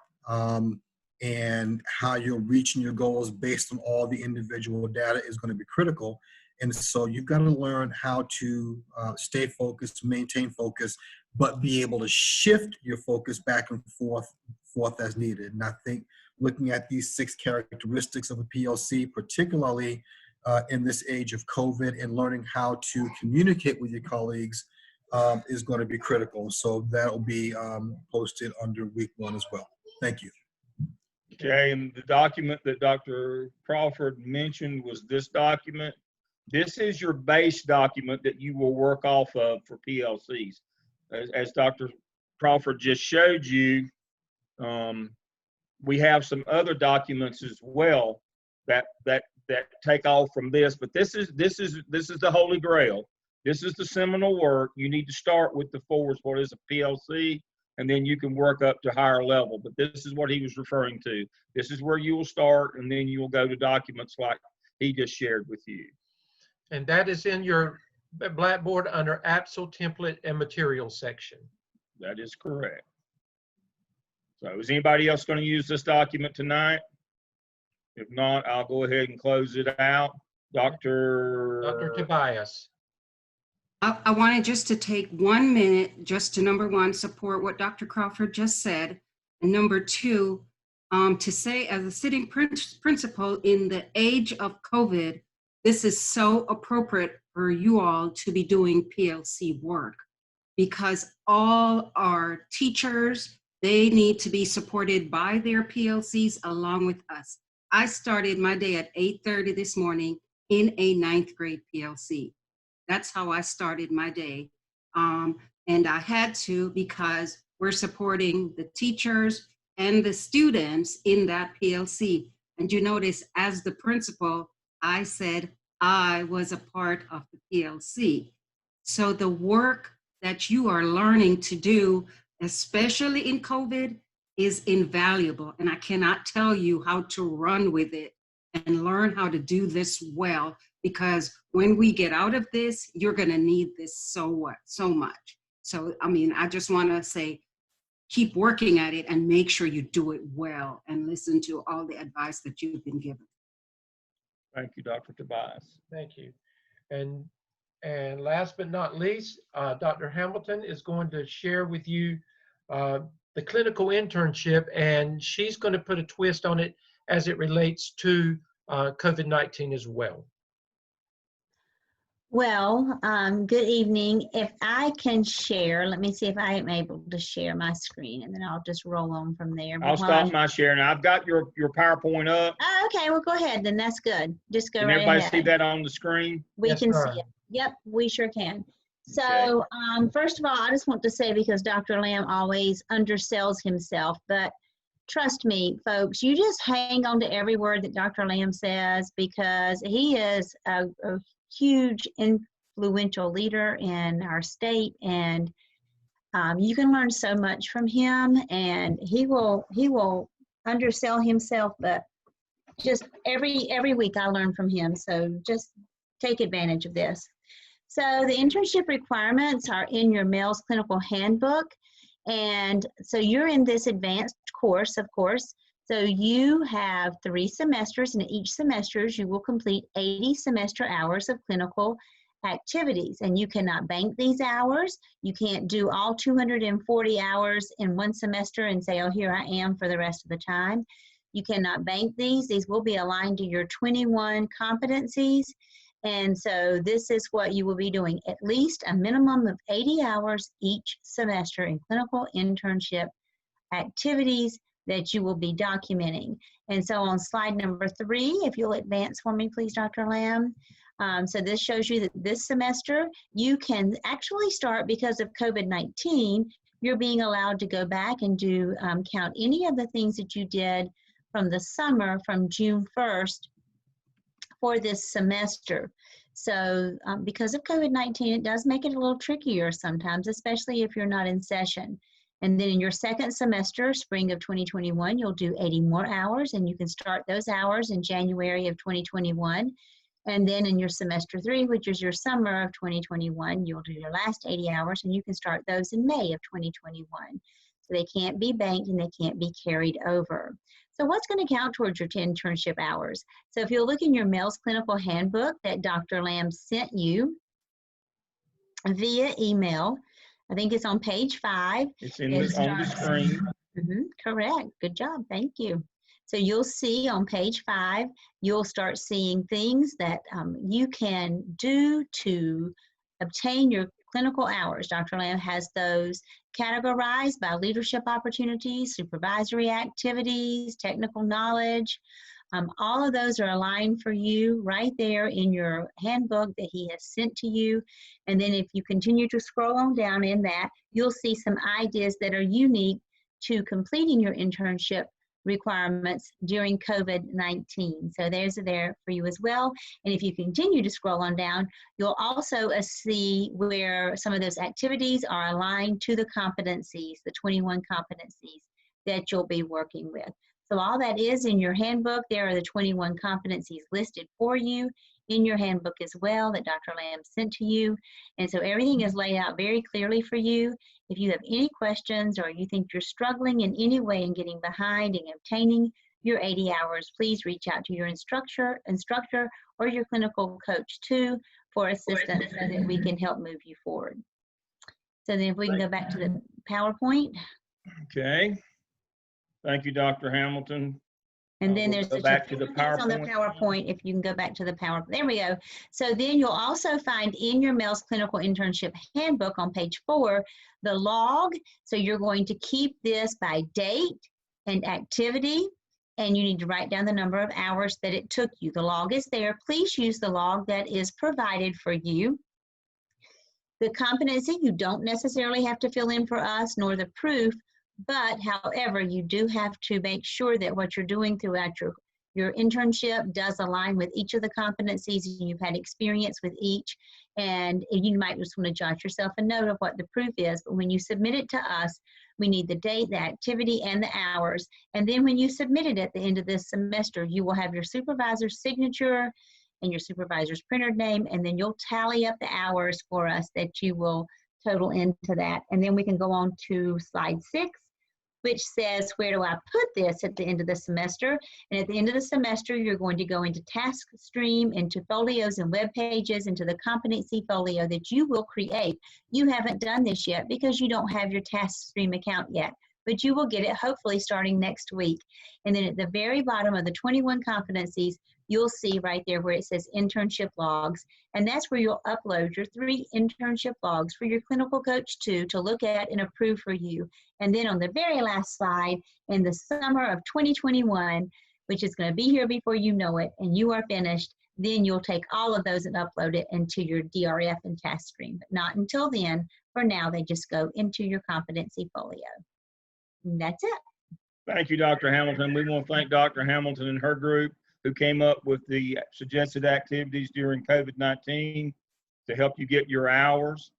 and how you're reaching your goals based on all the individual data is going to be critical. And so you've got to learn how to stay focused, maintain focus, but be able to shift your focus back and forth as needed. And I think looking at these 6 characteristics of a PLC, particularly in this age of COVID, and learning how to communicate with your colleagues is going to be critical. So that'll be posted under week 1 as well. Thank you. Okay, and the document that Dr. Crawford mentioned was this document. This is your base document that you will work off of for PLCs. As Dr. Crawford just showed you, we have some other documents as well that take off from this, but this is the Holy Grail. This is the seminal work. You need to start with the 4s, what is a PLC, and then you can work up to higher level. But this is what he was referring to. This is where you will start, and then you will go to documents like he just shared with you. And that is in your Blackboard under APSL template and materials section. That is correct. So is anybody else going to use this document tonight? If not, I'll go ahead and close it out. Dr. Tobias. I wanted just to take 1 minute just to, number 1, support what Dr. Crawford just said. And number 2, to say as a sitting principal in the age of COVID, this is so appropriate for you all to be doing PLC work because all our teachers, they need to be supported by their PLCs along with us. I started my day at 8:30 this morning in a 9th grade PLC. That's how I started my day. And I had to because we're supporting the teachers and the students in that PLC. And you notice as the principal, I said I was a part of the PLC. So the work that you are learning to do, especially in COVID, is invaluable. And I cannot tell you how to run with it and learn how to do this well, because when we get out of this, you're gonna need this so much. So, I mean, I just wanna say, keep working at it and make sure you do it well and listen to all the advice that you've been given. Thank you, Dr. Tobias. Thank you. And last but not least, Dr. Hamilton is going to share with you the clinical internship, and she's going to put a twist on it as it relates to COVID-19 as well. Well, good evening. If I can share, let me see if I am able to share my screen, and then I'll just roll on from there. I'll stop my sharing. I've got your PowerPoint up. Oh, okay, well, go ahead, then that's good. Just go Can right everybody see ahead. that on the screen? We Yes, can sir. see it. Yep, we sure can. Okay. So, first of all, I just want to say, because Dr. Lamb always undersells himself, but trust me, folks, you just hang on to every word that Dr. Lamb says, because he is a huge influential leader in our state, and you can learn so much from him, and he will undersell himself, but just every week I learn from him. So just take advantage of this. So the internship requirements are in your Males Clinical Handbook. And so you're in this advanced course, of course. So you have 3 semesters, and each semester you will complete 80 semester hours of clinical activities. And you cannot bank these hours. You can't do all 240 hours in one semester and say, oh, here I am for the rest of the time. You cannot bank these. These will be aligned to your 21 competencies. And so this is what you will be doing, at least a minimum of 80 hours each semester in clinical internship activities that you will be documenting. And so on slide number 3, if you'll advance for me, please, Dr. Lamb. So this shows you that this semester you can actually start, because of COVID-19, you're being allowed to go back and do count any of the things that you did from the summer, from June 1st, for this semester. So because of COVID-19, it does make it a little trickier sometimes, especially if you're not in session. And then in your second semester, spring of 2021, you'll do 80 more hours, and you can start those hours in January of 2021. And then in your semester 3, which is your summer of 2021, you'll do your last 80 hours, and you can start those in May of 2021. So they can't be banked and they can't be carried over. So what's going to count towards your internship hours? So if you'll look in your Males Clinical Handbook that Dr. Lamb sent you via email, I think it's on page 5. It's on the screen. Correct. Good job. Thank you. So you'll see on page 5, you'll start seeing things that you can do to obtain your clinical hours. Dr. Lamb has those categorized by leadership opportunities, supervisory activities, technical knowledge. All of those are aligned for you right there in your handbook that he has sent to you. And then if you continue to scroll on down in that, you'll see some ideas that are unique to completing your internship requirements during COVID-19. So there's there for you as well. And if you continue to scroll on down, you'll also see where some of those activities are aligned to the competencies, the 21 competencies that you'll be working with. So all that is in your handbook. There are the 21 competencies listed for you in your handbook as well that Dr. Lamb sent to you. And so everything is laid out very clearly for you. If you have any questions, or you think you're struggling in any way in getting behind and obtaining your 80 hours, please reach out to your instructor or your clinical coach too for assistance so that we can help move you forward. So then if we can go back to the PowerPoint. Okay. Thank you, Dr. Hamilton. And then there's go back to the on the PowerPoint. PowerPoint, if you can go back to the PowerPoint. There we go. So then you'll also find in your Males Clinical Internship Handbook on page 4, the log. So you're going to keep this by date and activity, and you need to write down the number of hours that it took you. The log is there. Please use the log that is provided for you. The competency, you don't necessarily have to fill in for us, nor the proof. But however, you do have to make sure that what you're doing throughout your internship does align with each of the competencies, and you've had experience with each. And you might just want to jot yourself a note of what the proof is. But when you submit it to us, we need the date, the activity, and the hours. And then when you submit it at the end of this semester, you will have your supervisor's signature and your supervisor's printer name, and then you'll tally up the hours for us that you will total into that. And then we can go on to slide 6, which says, where do I put this at the end of the semester? And at the end of the semester, you're going to go into task stream, into folios and web pages, into the competency folio that you will create. You haven't done this yet because you don't have your task stream account yet, but you will get it hopefully starting next week. And then at the very bottom of the 21 competencies, you'll see right there where it says internship logs. And that's where you'll upload your 3 internship logs for your clinical coach 2 to look at and approve for you. And then on the very last slide, in the summer of 2021, which is going to be here before you know it, and you are finished, then you'll take all of those and upload it into your DRF and task stream. But not until then. For now, they just go into your competency folio. And that's it. Thank you, Dr. Hamilton. We want to thank Dr. Hamilton and her group who came up with the suggested activities during COVID-19 to help you get your hours.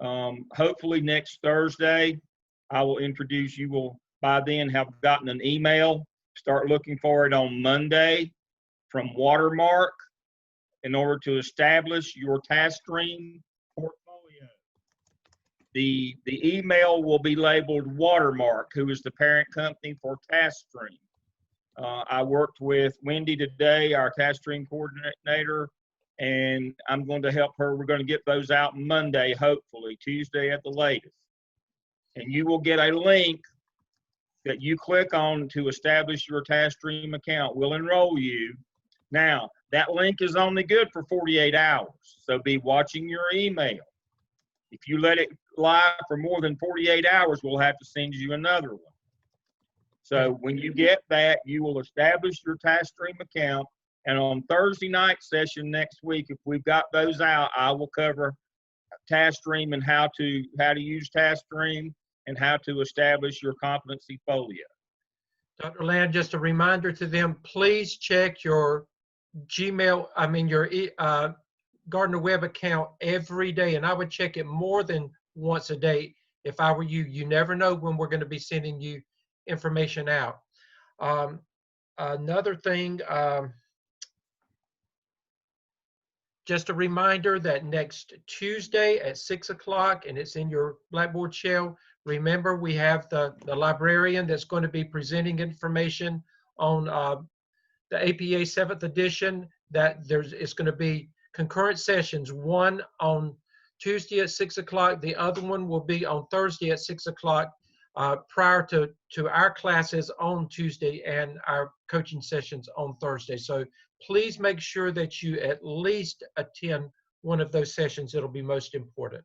Hopefully next Thursday, I will introduce you. Will by then have gotten an email. Start looking for it on Monday from Watermark in order to establish your task stream portfolio. The email will be labeled Watermark, who is the parent company for TaskStream. I worked with Wendy today, our TaskStream coordinator, and I'm going to help her. We're going to get those out Monday, hopefully, Tuesday at the latest. And you will get a link that you click on to establish your TaskStream account. We'll enroll you. Now, that link is only good for 48 hours, so be watching your email. If you let it lie for more than 48 hours, we'll have to send you another one. So when you get that, you will establish your TaskStream account. And on Thursday night session next week, if we've got those out, I will cover TaskStream and how to use TaskStream and how to establish your competency folio. Dr. Lamb, just a reminder to them, please check your Gmail, your Gardner Web account every day. And I would check it more than once a day if I were you. You never know when we're going to be sending you information out. Another thing, just a reminder that next Tuesday at 6 o'clock, and it's in your Blackboard shell, remember we have the librarian that's going to be presenting information on the APA 7th edition. That it's going to be concurrent sessions, one on Tuesday at 6 o'clock, the other one will be on Thursday at 6 o'clock, prior to our classes on Tuesday and our coaching sessions on Thursday. So please make sure that you at least attend one of those sessions. It'll be most important.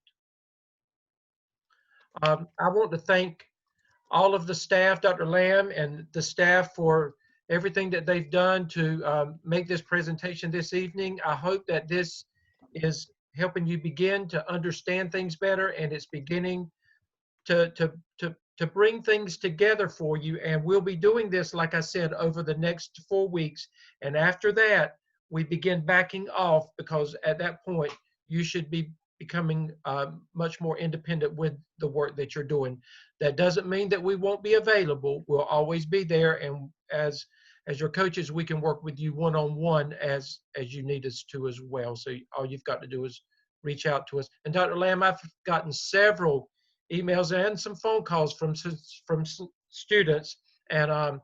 I want to thank all of the staff, Dr. Lamb and the staff, for everything that they've done to make this presentation this evening. I hope that this is helping you begin to understand things better, and it's beginning to bring things together for you. And we'll be doing this, like I said, over the next 4 weeks. And after that, we begin backing off, because at that point, you should be becoming much more independent with the work that you're doing. That doesn't mean that we won't be available. We'll always be there. And as your coaches, we can work with you one-on-one as you need us to as well. So all you've got to do is reach out to us. And Dr. Lamb, I've gotten several emails and some phone calls from students, and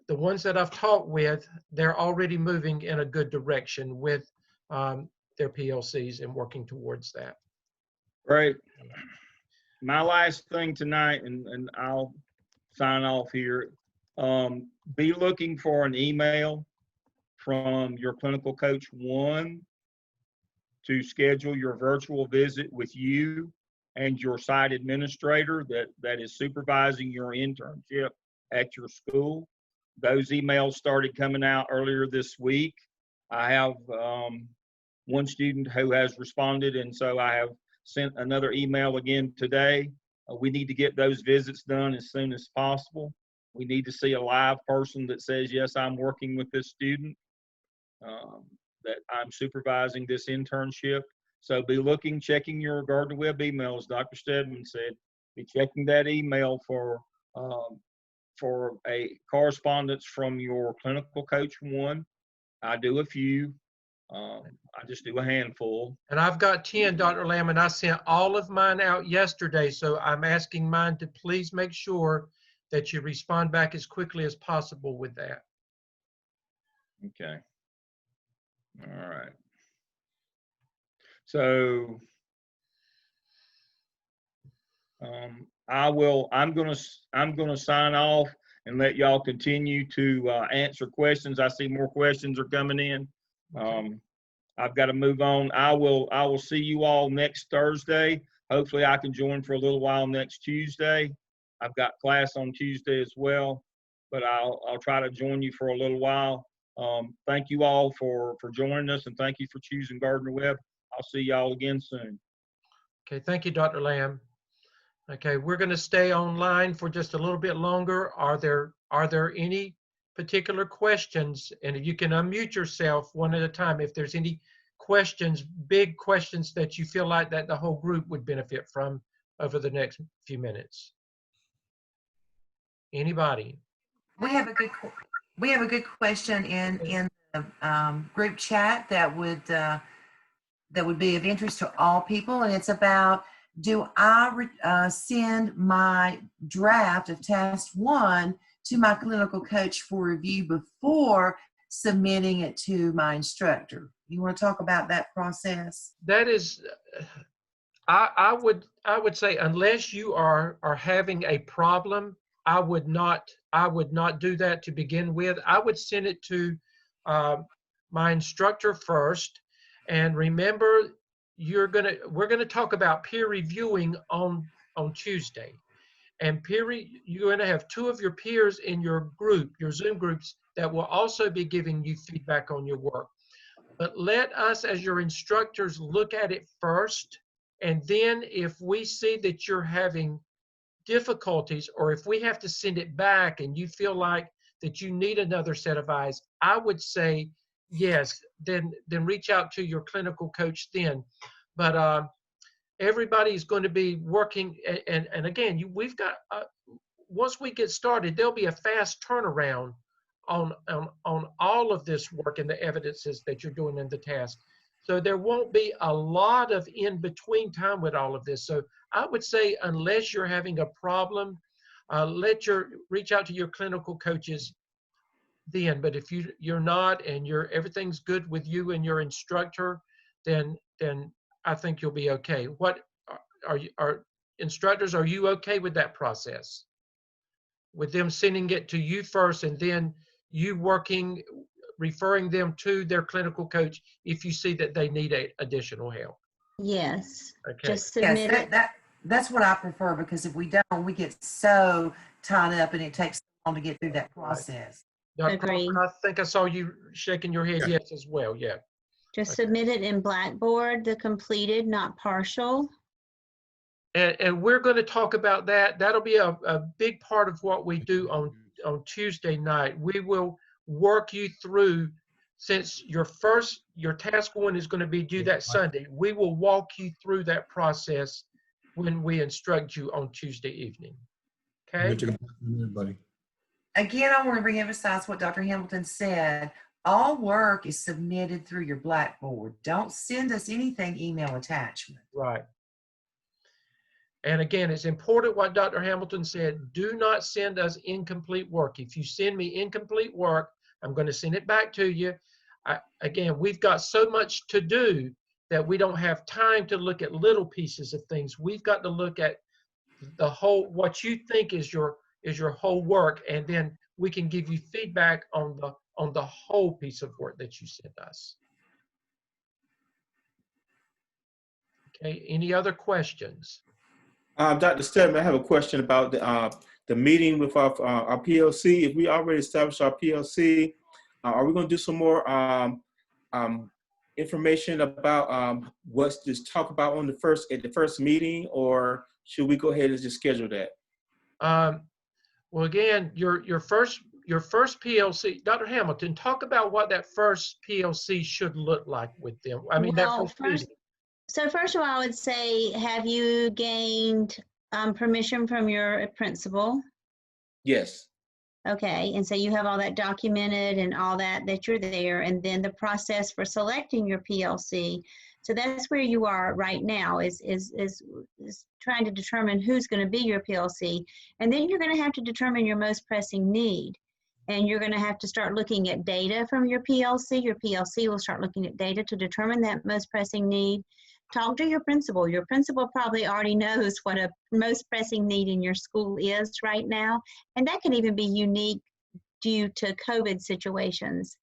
the ones that I've talked with, they're already moving in a good direction with their PLCs and working towards that. Great. My last thing tonight, and I'll sign off here. Be looking for an email from your clinical coach 1 to schedule your virtual visit with you and your site administrator that is supervising your internship at your school. Those emails started coming out earlier this week. I have one student who has responded, and so I have sent another email again today. We need to get those visits done as soon as possible. We need to see a live person that says, yes, I'm working with this student, that I'm supervising this internship. So be looking, checking your Gardner Web emails. Dr. Stedman said, be checking that email for a correspondence from your clinical coach 1. I do a few. I just do a handful. And I've got 10, Dr. Lamb, and I sent all of mine out yesterday. So I'm asking mine to please make sure that you respond back as quickly as possible with that. Okay. All right. So I'm gonna sign off. and let y'all continue to answer questions. I see more questions are coming in. I've got to move on. I will see you all next Thursday. Hopefully I can join for a little while next Tuesday. I've got class on Tuesday as well, but I'll try to join you for a little while. Thank you all for joining us, and thank you for choosing Gardner Webb. I'll see y'all again soon. Okay, thank you, Dr. Lamb. Okay, we're going to stay online for just a little bit longer. Are there any particular questions? And you can unmute yourself one at a time if there's any questions, big questions that you feel like that the whole group would benefit from over the next few minutes. Anybody? We have a good question in the group chat that would be of interest to all people, and it's about, do I send my draft of task 1 to my clinical coach for review before submitting it to my instructor? You want to talk about that process? That is, I would say, unless you are having a problem, I would not do that to begin with. I would send it to my instructor first. And remember, we're gonna talk about peer reviewing on Tuesday. And you're gonna have 2 of your peers in your group, your Zoom groups, that will also be giving you feedback on your work. But let us, as your instructors, look at it first. And then if we see that you're having difficulties, or if we have to send it back and you feel like that you need another set of eyes, I would say yes, then reach out to your clinical coach then. But everybody's going to be working, and again, we've got once we get started, there'll be a fast turnaround on all of this work and the evidences that you're doing in the task. So there won't be a lot of in-between time with all of this. So I would say, unless you're having a problem, reach out to your clinical coaches then. But if you're not, and everything's good with you and your instructor, then I think you'll be okay. What are instructors, are you okay with that process? With them sending it to you first and then you referring them to their clinical coach if you see that they need additional help? Yes. Okay. Just submit it. That's what I prefer, because if we don't, we get so tied up and it takes so long to get through that process. Dr. Agree. Crawford, I think I saw you shaking your head Yeah. yes as well. Yeah. Just Okay. submit it in Blackboard, the completed, not partial. And we're going to talk about that. That'll be a big part of what we do on Tuesday night. We will work you through, since your task 1 is going to be due that Sunday. We will walk you through that process when we instruct you on Tuesday evening. Okay? Everybody. Again, I want to reemphasize what Dr. Hamilton said. All work is submitted through your Blackboard. Don't send us anything email attachment. Right. And again, it's important what Dr. Hamilton said. Do not send us incomplete work. If you send me incomplete work, I'm going to send it back to you. Again, we've got so much to do that we don't have time to look at little pieces of things. We've got to look at the whole, what you think is your whole work, and then we can give you feedback on the whole piece of work that you sent us. Okay, any other questions? Dr. Stedman, I have a question about the meeting with our PLC. If we already established our PLC, are we going to do some more information about what's just talk about at the first meeting, or should we go ahead and just schedule that? Well, again, your first PLC, Dr. Hamilton, talk about what that first PLC should look like with them. I mean, that Well, first meeting. So first of all, I would say, have you gained permission from your principal? Yes. Okay, and so you have all that documented and all that you're there, and then the process for selecting your PLC. So that's where you are right now, is trying to determine who's going to be your PLC, and then you're going to have to determine your most pressing need, and you're going to have to start looking at data from your PLC. Your PLC will start looking at data to determine that most pressing need. talk to your principal. Your principal probably already knows what a most pressing need in your school is right now. And that can even be unique due to COVID situations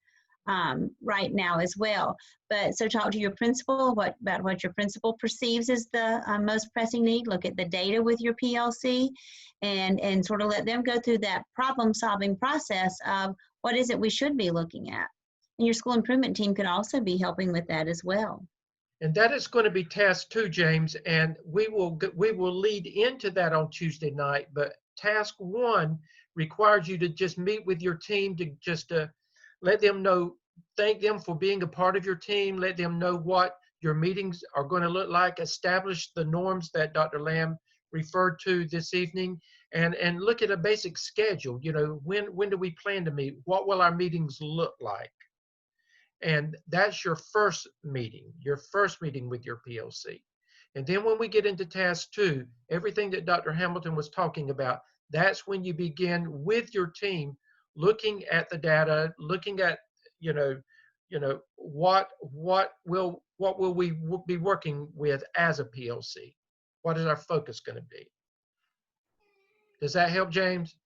right now as well. But so talk to your principal about what your principal perceives as the most pressing need. Look at the data with your PLC and sort of let them go through that problem solving process of what is it we should be looking at. And your school improvement team could also be helping with that as well. And that is going to be task 2, James, and we will lead into that on Tuesday night. But task 1 requires you to just meet with your team to just let them know, thank them for being a part of your team, let them know what your meetings are going to look like, establish the norms that Dr. Lamb referred to this evening, and look at a basic schedule. You know, when do we plan to meet? What will our meetings look like? And that's your first meeting with your PLC. And then when we get into task 2, everything that Dr. Hamilton was talking about, that's when you begin with your team looking at the data, looking at, what will we be working with as a PLC? What is our focus going to be? Does that help, James?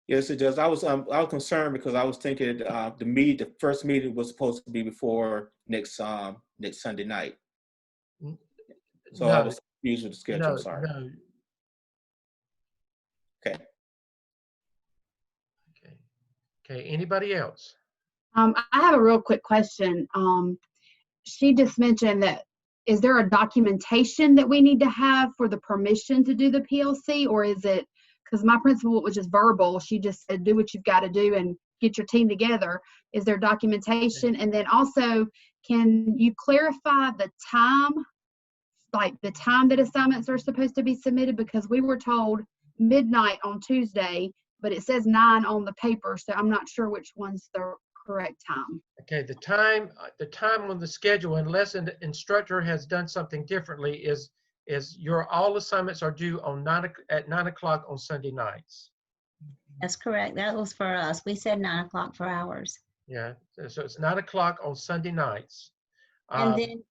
Yes, it does. I was concerned because I was thinking the first meeting was supposed to be before next Sunday night. So I was confused with the schedule. I'm sorry. No. Okay. Okay. Anybody else? I have a real quick question. She just mentioned that, is there a documentation that we need to have for the permission to do the PLC, or is it, because my principal was just verbal, she just said, do what you've got to do and get your team together. Is there documentation? And then also, can you clarify the time, like the time that assignments are supposed to be submitted? Because we were told midnight on Tuesday, but it says 9 on the paper, so I'm not sure which one's the correct time. Okay, the time on the schedule, unless an instructor has done something differently, is your all assignments are due at 9 o'clock on Sunday nights. That's correct. That was for us. We said 9 o'clock for ours. Yeah, so it's 9 o'clock on Sunday nights. And then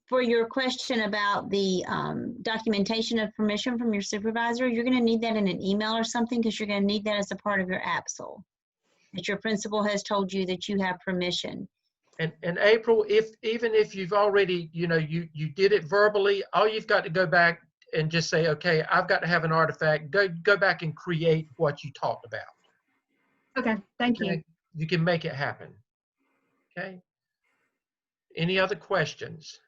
for your question about the documentation of permission from your supervisor, you're going to need that in an email or something, because you're going to need that as a part of your APSL, that your principal has told you that you have permission. And April, even if you've already, you did it verbally, all you've got to go back and just say, okay, I've got to have an artifact. Go back and create what you talked about. Okay, thank you. You can make it happen. Okay. Any other questions?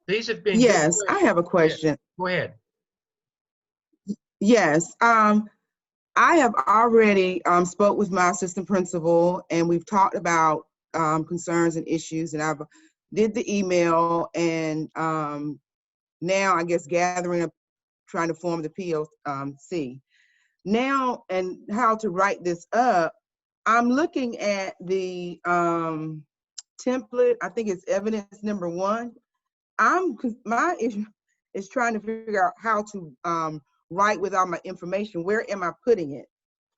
These have been. Yes, I have a question. Go ahead. Yes, I have already spoke with my assistant principal, and we've talked about concerns and issues, and I've did the email, and now I guess gathering up, trying to form the PLC. Now, and how to write this up, I'm looking at the template. I think it's evidence number 1. My issue is trying to figure out how to write with all my information. Where am I putting it?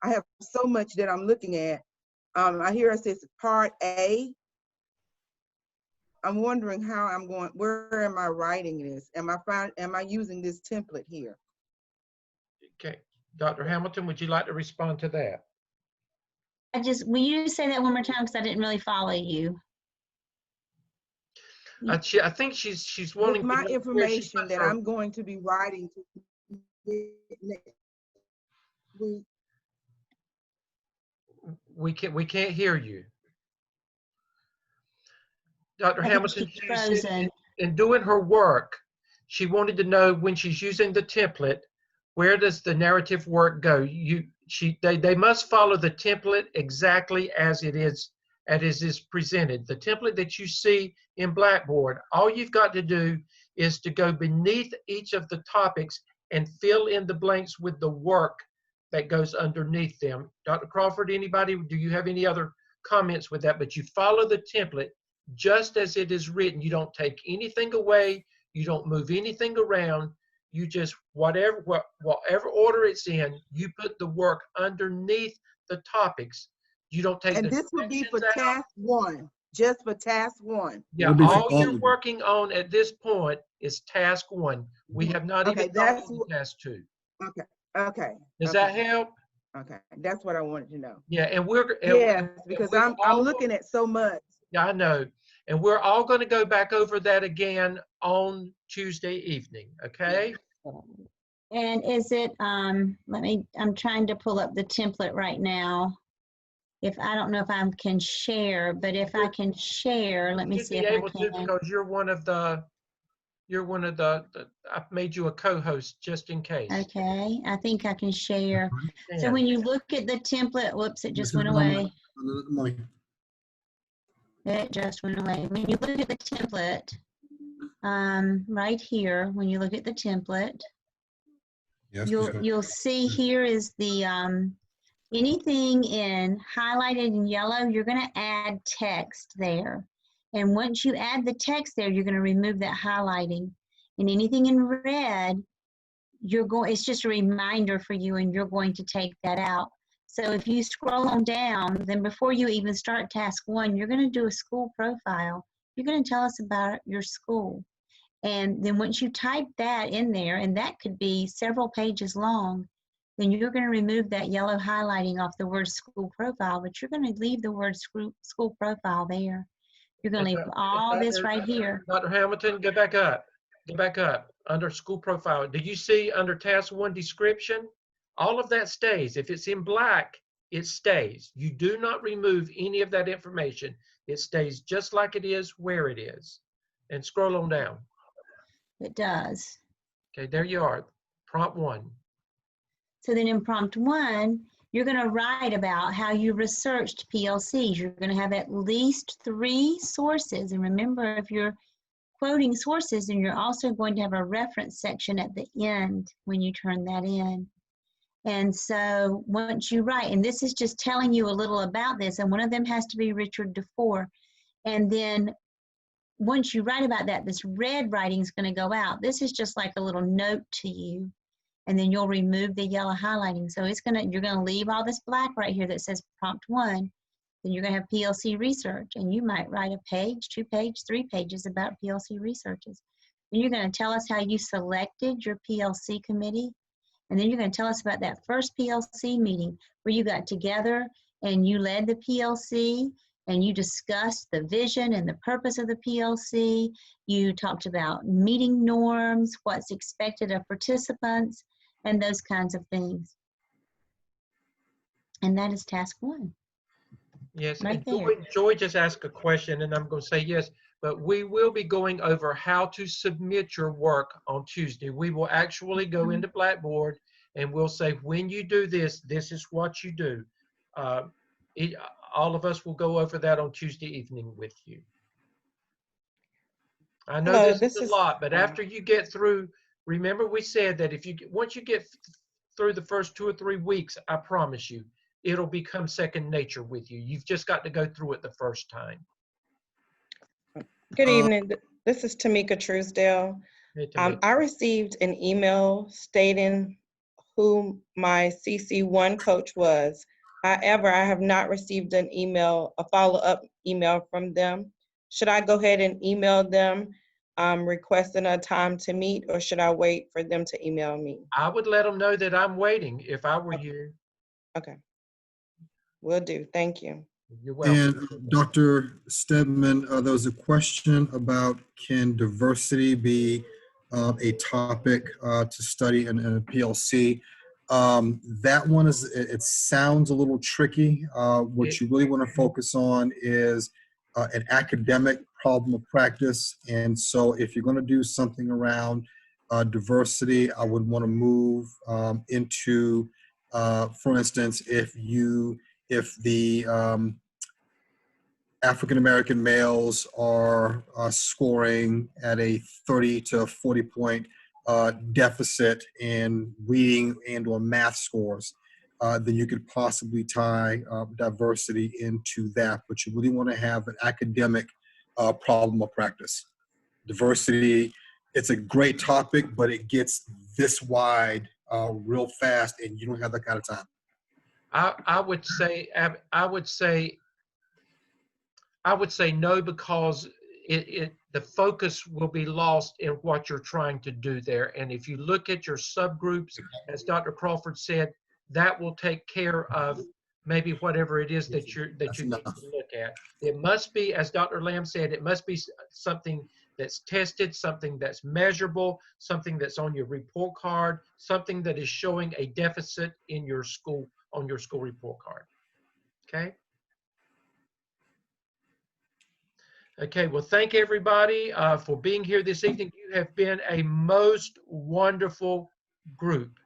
I have so much that I'm looking at. I hear it says part A. I'm wondering how I'm going, where am I writing this? Am I using this template here? Okay, Dr. Hamilton, would you like to respond to that? Will you say that one more time, because I didn't really follow you. I think she's wanting With my to know information that I'm going to be writing next week. We can't hear you. Dr. Hamilton, in doing her work, she wanted to know, when she's using the template, where does the narrative work go? They must follow the template exactly as it is presented. The template that you see in Blackboard, all you've got to do is to go beneath each of the topics and fill in the blanks with the work that goes underneath them. Dr. Crawford, anybody, do you have any other comments with that? But you follow the template just as it is written. You don't take anything away. You don't move anything around. You just, whatever order it's in, you put the work underneath the topics. You don't take. And this would be for task 1. just for task one. Yeah, It'll be for all all you're of them. working on at this point is task one. We have not Okay, even gone that's into task two. Okay, okay. Does okay, that help? Okay, that's what I wanted to know. Yeah, and we're Yes, because we're I'm all- looking at so much. Yeah, I know. And we're all going to go back over that again on Tuesday evening, okay? And is it, I'm trying to pull up the template right now. I don't know if I can share, but if I can share, let me You'd see be if I able to can. because you're one of the, I've made you a co-host just in case. Okay, I think I can share. So And when you look at the template, whoops, it just This went is away. money. It just went away. When you look at the template, right here, when you look at the template, Yes, you'll see here is the anything in highlighted in yellow, you're going to add text there. And once you add the text there, you're going to remove that highlighting. And anything in red, it's just a reminder for you, and you're going to take that out. So if you scroll on down, then before you even start task one, you're going to do a school profile. You're going to tell us about your school. And then once you type that in there, and that could be several pages long, then you're going to remove that yellow highlighting off the word school profile, but you're going to leave the word school profile there. You're going to leave all this right here. Dr. Hamilton, go back up. Go back up under school profile. Did you see under task one description? All of that stays. If it's in black, it stays. You do not remove any of that information. It stays just like it is where it is. And scroll on down. It does. Okay, there you are. Prompt one. So then in prompt one, you're going to write about how you researched PLCs. You're going to have at least 3 sources. And remember, if you're quoting sources, then you're also going to have a reference section at the end when you turn that in. And so once you write, and this is just telling you a little about this, and one of them has to be Richard DeFore. And then once you write about that, this red writing is going to go out. This is just like a little note to you. And then you'll remove the yellow highlighting. So you're going to leave all this black right here that says prompt one. Then you're going to have PLC research. And you might write a page, 2 pages, 3 pages about PLC researches. Then you're going to tell us how you selected your PLC committee. And then you're going to tell us about that first PLC meeting where you got together and you led the PLC and you discussed the vision and the purpose of the PLC. You talked about meeting norms, what's expected of participants, and those kinds of things. And that is task one. Yes, Right and there. Joy just asked a question, and I'm going to say yes, but we will be going over how to submit your work on Tuesday. We will actually go into Blackboard, and we'll say, when you do this, this is what you do. All of us will go over that on Tuesday evening with you. I know Hello, this is a lot, but after you get through, remember we said that once you get through the first 2 or 3 weeks, I promise you, it'll become second nature with you. You've just got to go through it the first time. Good evening. This is Tamika Truesdale. Hey, Tamika. I received an email stating who my CC1 coach was. However, I have not received a follow-up email from them. Should I go ahead and email them requesting a time to meet, or should I wait for them to email me? I would let them know that I'm waiting if I were you. Okay. Will do. Thank you. You're welcome. And Dr. Stedman, there was a question about, can diversity be a topic to study in a PLC? That one it sounds a little tricky. What you really want to focus on is an academic problem of practice. And so if you're going to do something around diversity, I would want to move into, for instance, if the African-American males are scoring at a 30 to 40 point deficit in reading and or math scores, then you could possibly tie diversity into that. But you really want to have an academic problem of practice. Diversity, it's a great topic, but it gets this wide real fast, and you don't have that kind of time. I would say I would say no, because the focus will be lost in what you're trying to do there. And if you look at your subgroups, as Dr. Crawford said, that will take care of maybe whatever it is that you need to look at. It must be, as Dr. Lamb said, it must be something that's tested, something that's measurable, something that's on your report card, something that is showing a deficit in your school, on your school report card. Okay? Okay, well, thank everybody for being here this evening. You have been a most wonderful group,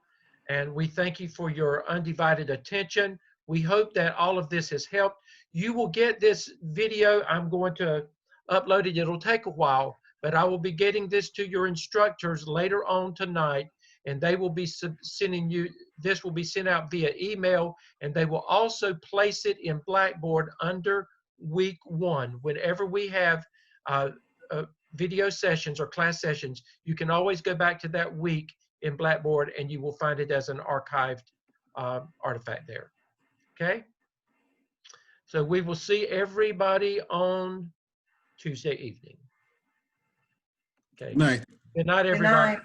and we thank you for your undivided attention. We hope that all of this has helped. You will get this video. I'm going to upload it. It'll take a while, but I will be getting this to your instructors later on tonight, and they will be sending you, this will be sent out via email, and they will also place it in Blackboard under week 1. Whenever we have video sessions or class sessions, you can always go back to that week in Blackboard and you will find it as an archived artifact there. Okay? So we will see everybody on Tuesday evening. Okay. Night. Good night, Good everybody. night.